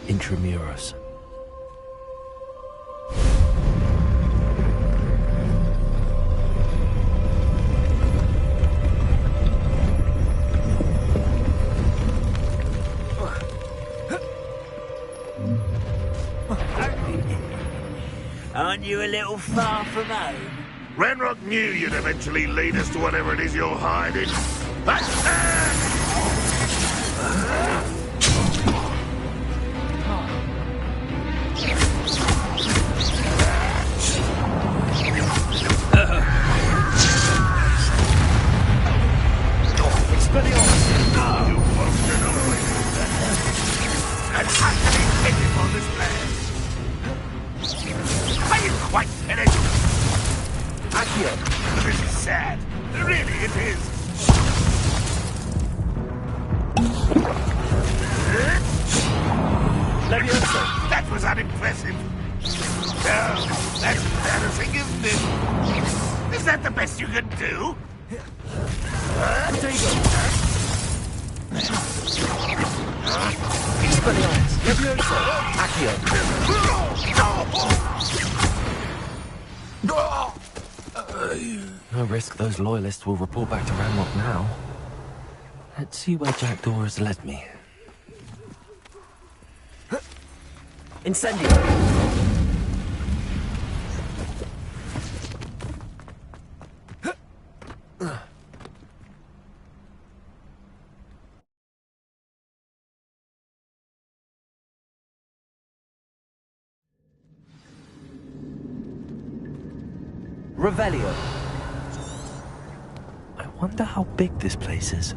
Intramuros. Aren't you a little far from home? Ranrock knew you'd eventually lead us to whatever it is you're hiding. You won't get away with that. And I can be taken on this land. Are you quite finished? Accio. This is sad. Really, it is. Levioso. That was unimpressive. No, that's embarrassing, isn't it? Is that the best you can do? Expelliarmus. Levioso. Accio. No risk those loyalists will report back to Ranrock now. Let's see where Jackdaw has led me. Incendio! Revelio. I wonder how big this place is.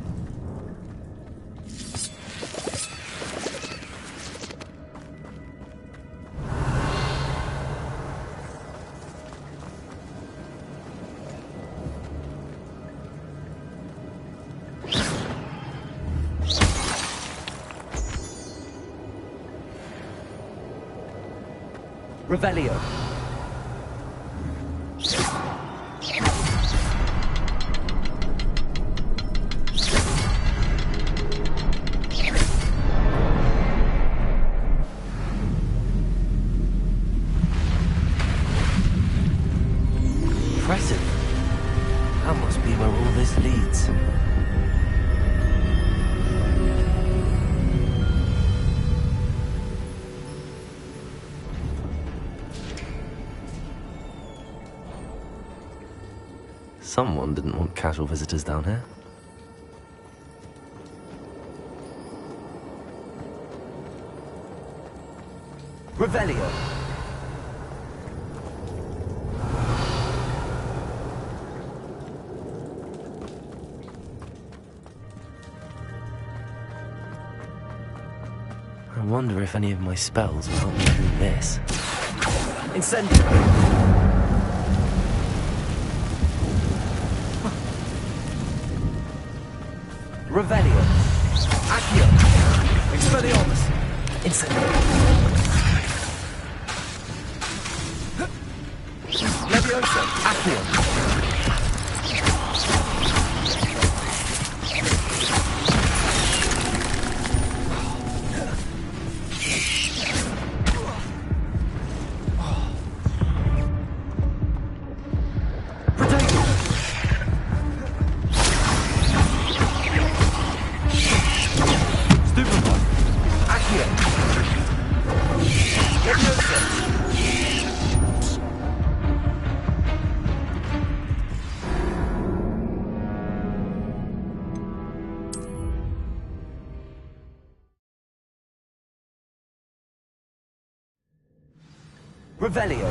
Revelio. Impressive. That must be where all this leads. Someone didn't want casual visitors down here. Revelio. I wonder if any of my spells will help me through this. Incendio. Revelio. Accio. Expelliarmus. Incendio. Levioso. Accio. Revelio.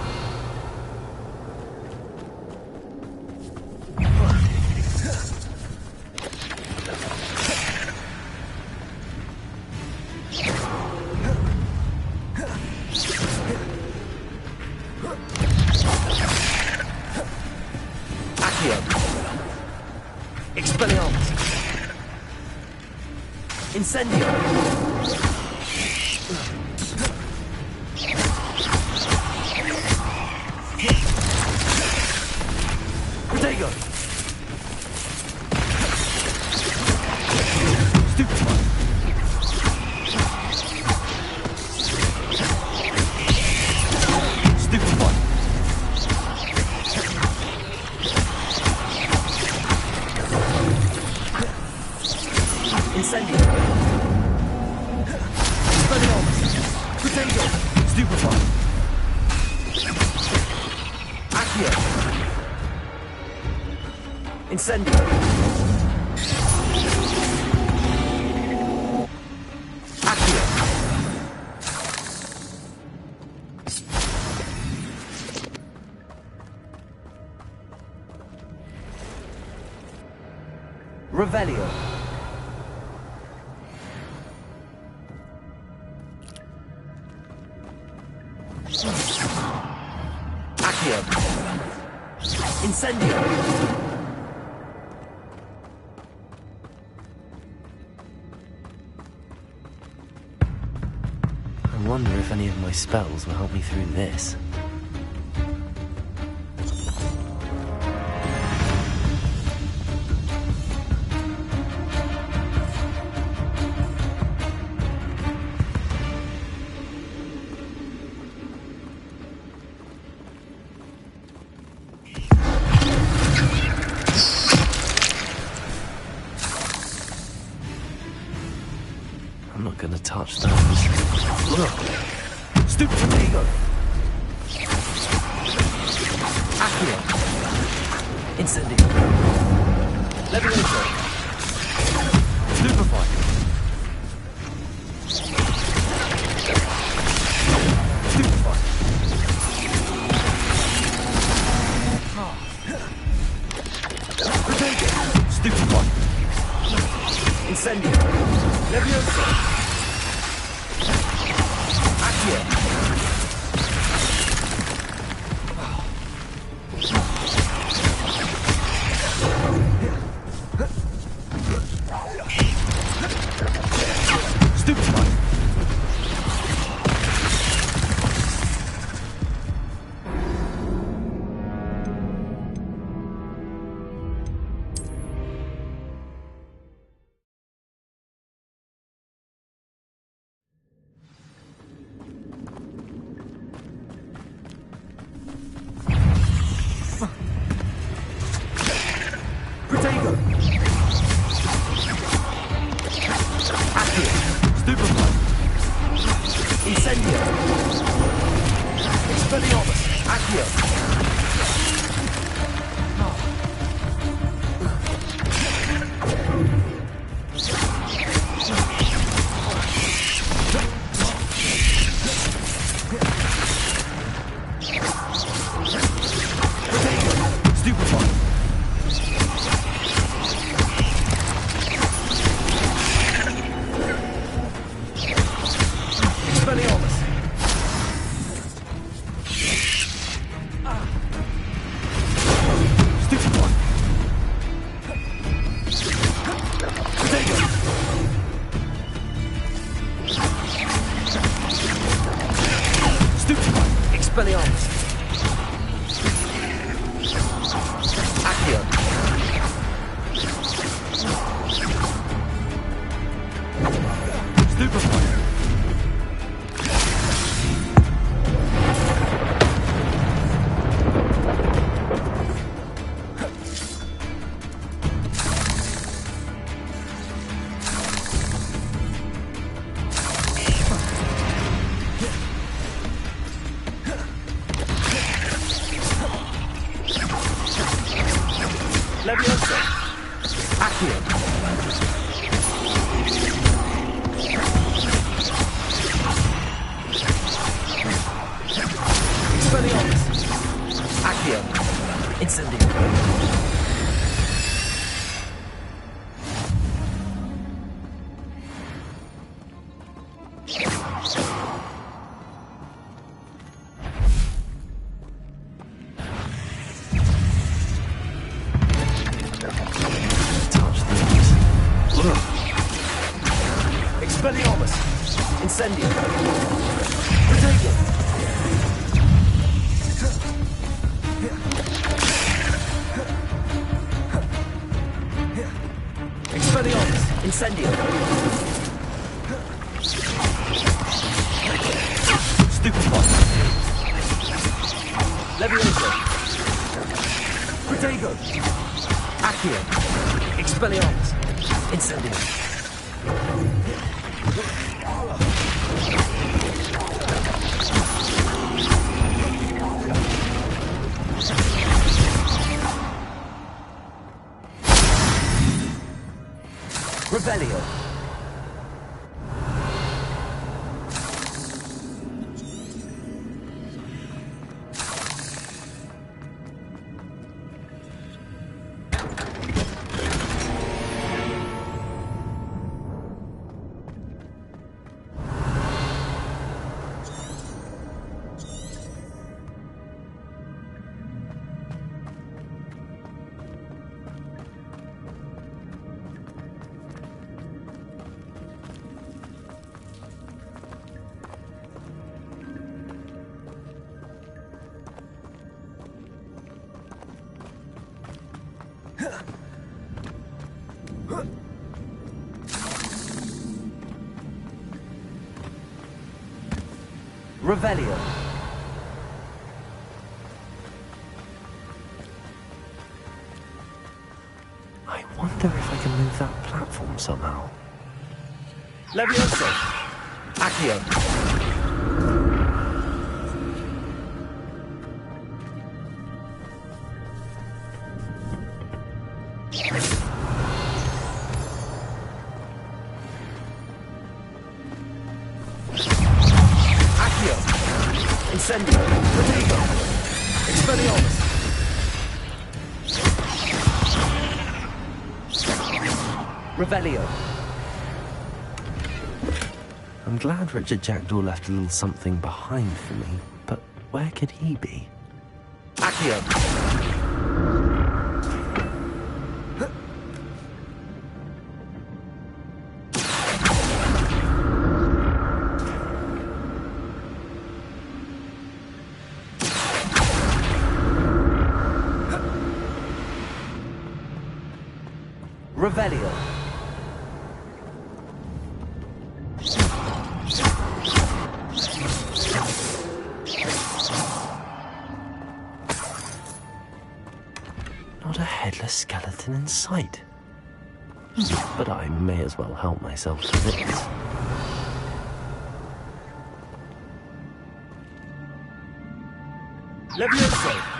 Accio. Expelliarmus. Incendio. Protego! Stupefy! Stupefy! Incendio! Expelliarmus! Protego! Stupefy! Accio! Incendio! Accio! Revelio! Accio! Incendio! I wonder if any of my spells will help me through this. I'm not gonna touch those. Stupefy. There you go. Accio. Incendio. Levioso. Stupefy. Stupefy. Stupefy. Incendio. Levioso. Accio. Protego! Accio! Stupefy! Incendio! Expelliarmus! Accio! Expelliarmus! Accio! Stupefy! Levioso! Accio! Expelliarmus! Accio! Incendio! Expelliarmus! Incendio! Protego! Expelliarmus! Incendio! Stupefy! Levioso! Protego! Accio! Expelliarmus! Incendio! Revelio. Revelio. I wonder if I can move that platform somehow. Levioso. Accio. Accio! Incendio! Protego! Expelliarmus! Revelio! I'm glad Richard Jackdaw left a little something behind for me, but where could he be? Accio! Revelio! Not a headless skeleton in sight. But I may as well help myself to this. Levioso!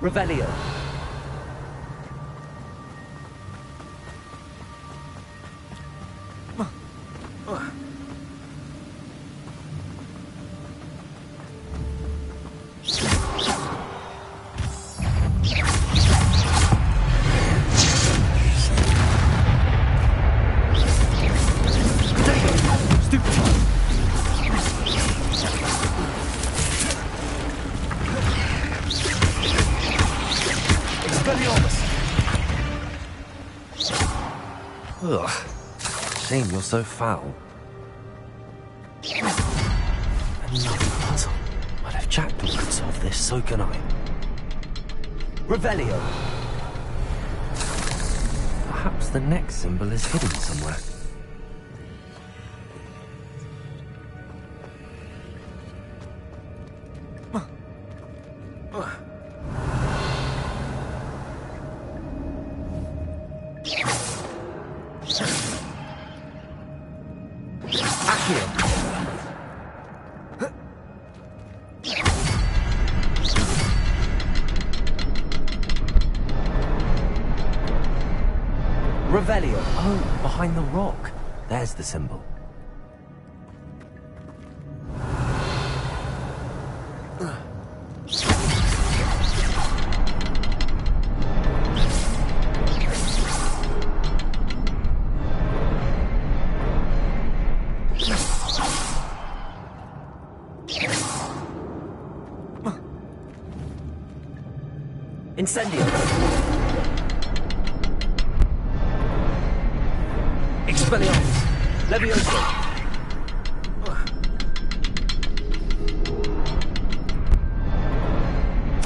Revelio! Ugh. Shame you're so foul. Another puzzle. But if Jackdaw could solve this, so can I. Revelio! Perhaps the next symbol is hidden somewhere. Revelio! Oh, behind the rock. There's the symbol. Incendio! Expelliarmus! Levioso!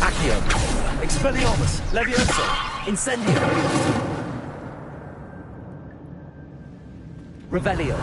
Accio! Expelliarmus! Levioso! Incendio! Revelio!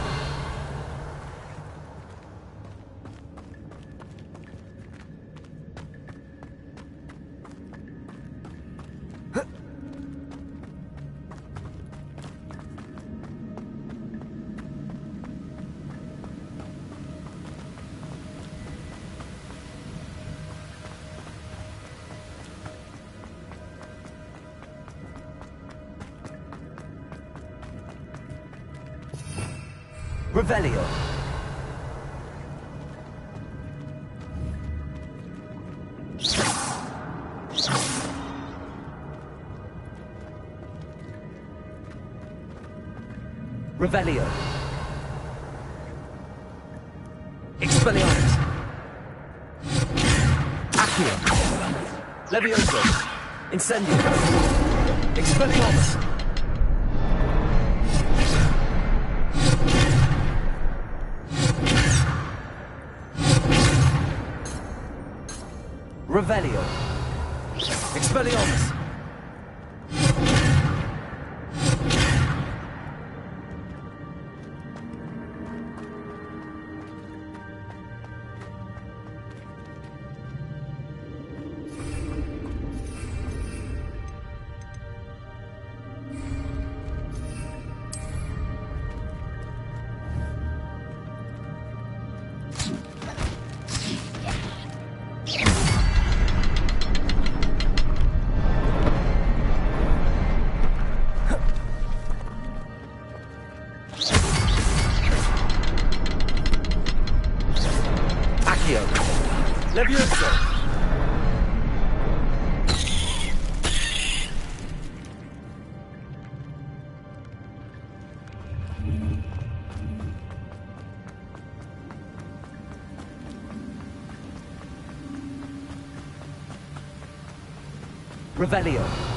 Revelio! Revelio! Expelliarmus! Accio! Levioso! Incendio! Expelliarmus! Revelio! Expelliarmus! Accio. Levioso. Revelio.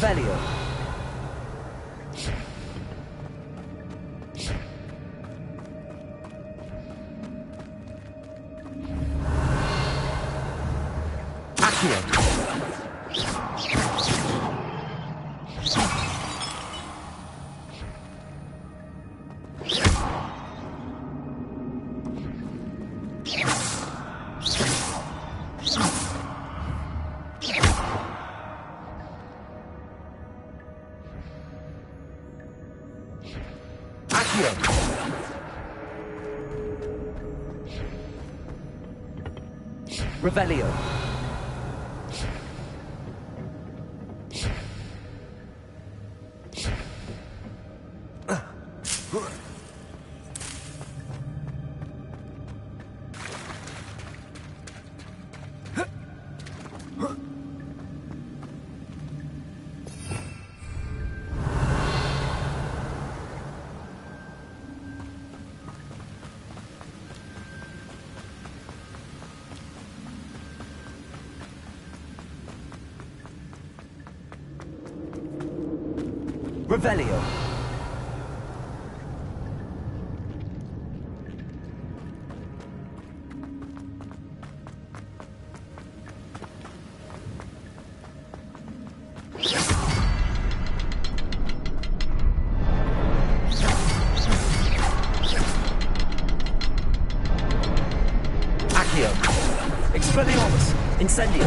Revelio. Accio. Revelio. Revelio. Accio. Expelliarmus. Incendio.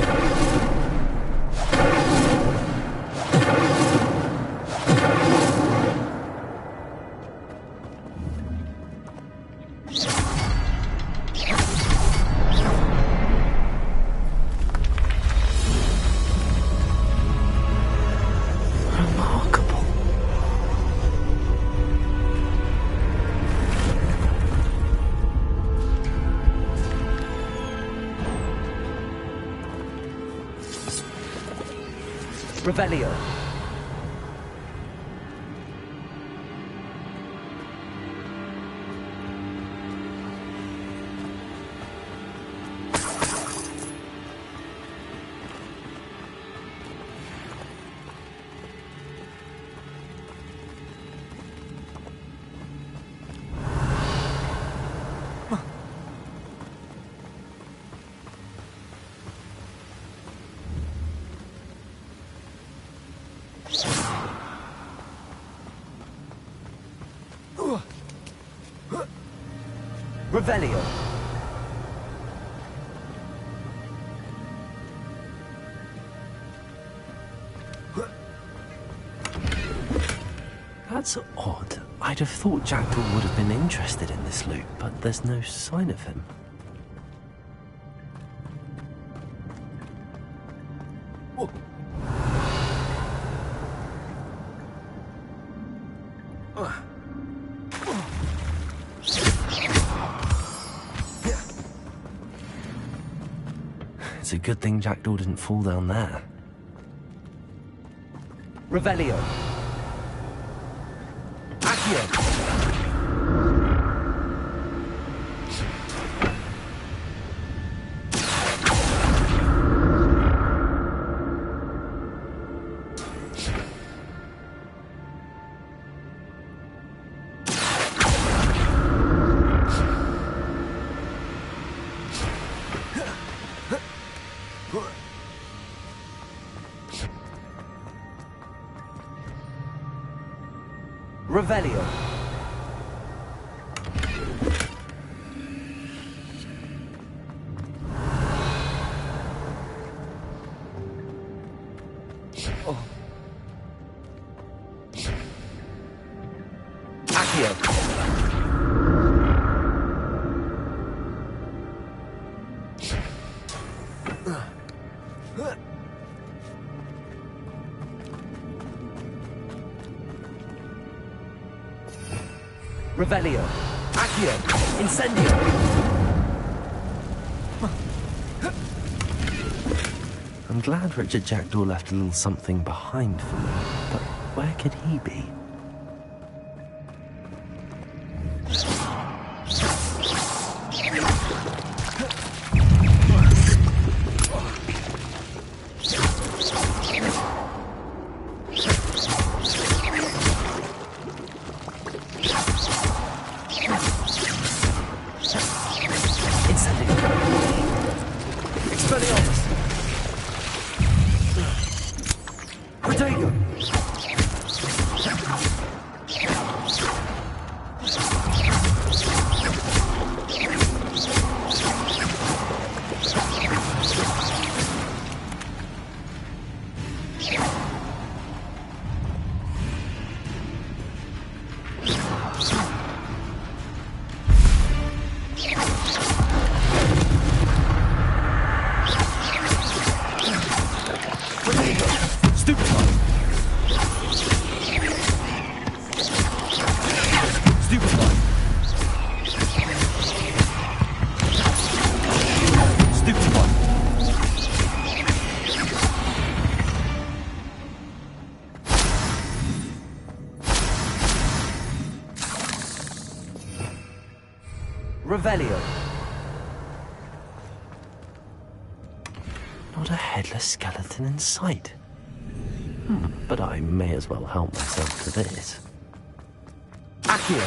Revelio. Revelio. That's odd. I'd have thought Jackdaw would have been interested in this loot, but there's no sign of him. It's a good thing Jackdaw didn't fall down there. Revelio. Accio. Revelio. Oh. Accio. Revelio. Accio. Incendio. I'm glad Richard Jackdaw left a little something behind for me, but where could he be? Revelio. Not a headless skeleton in sight. But I may as well help myself to this. Accio.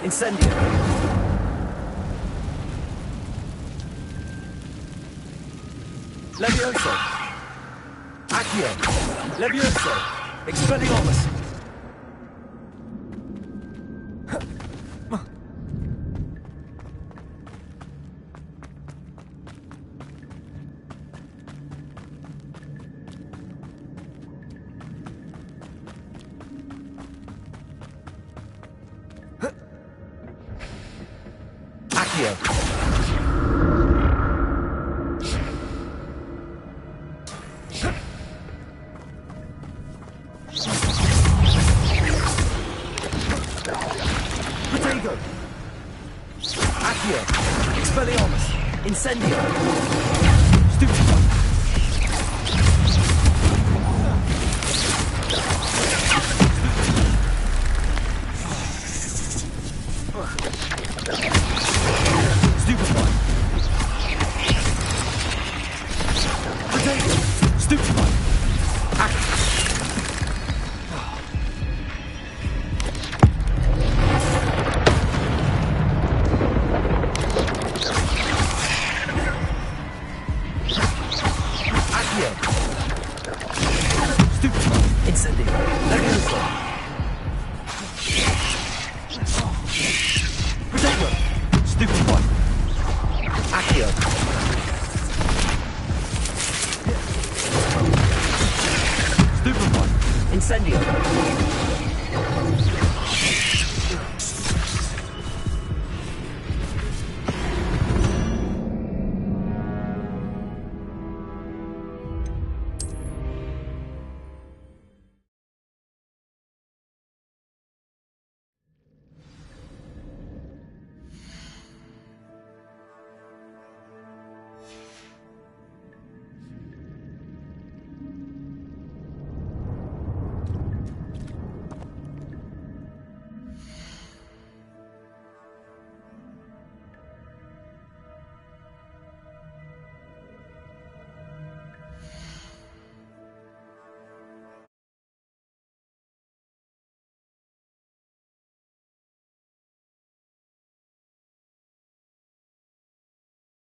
Incendio. Levioso. Accio. Levioso. Expelliarmus. Accio. Expelliarmus. Incendio.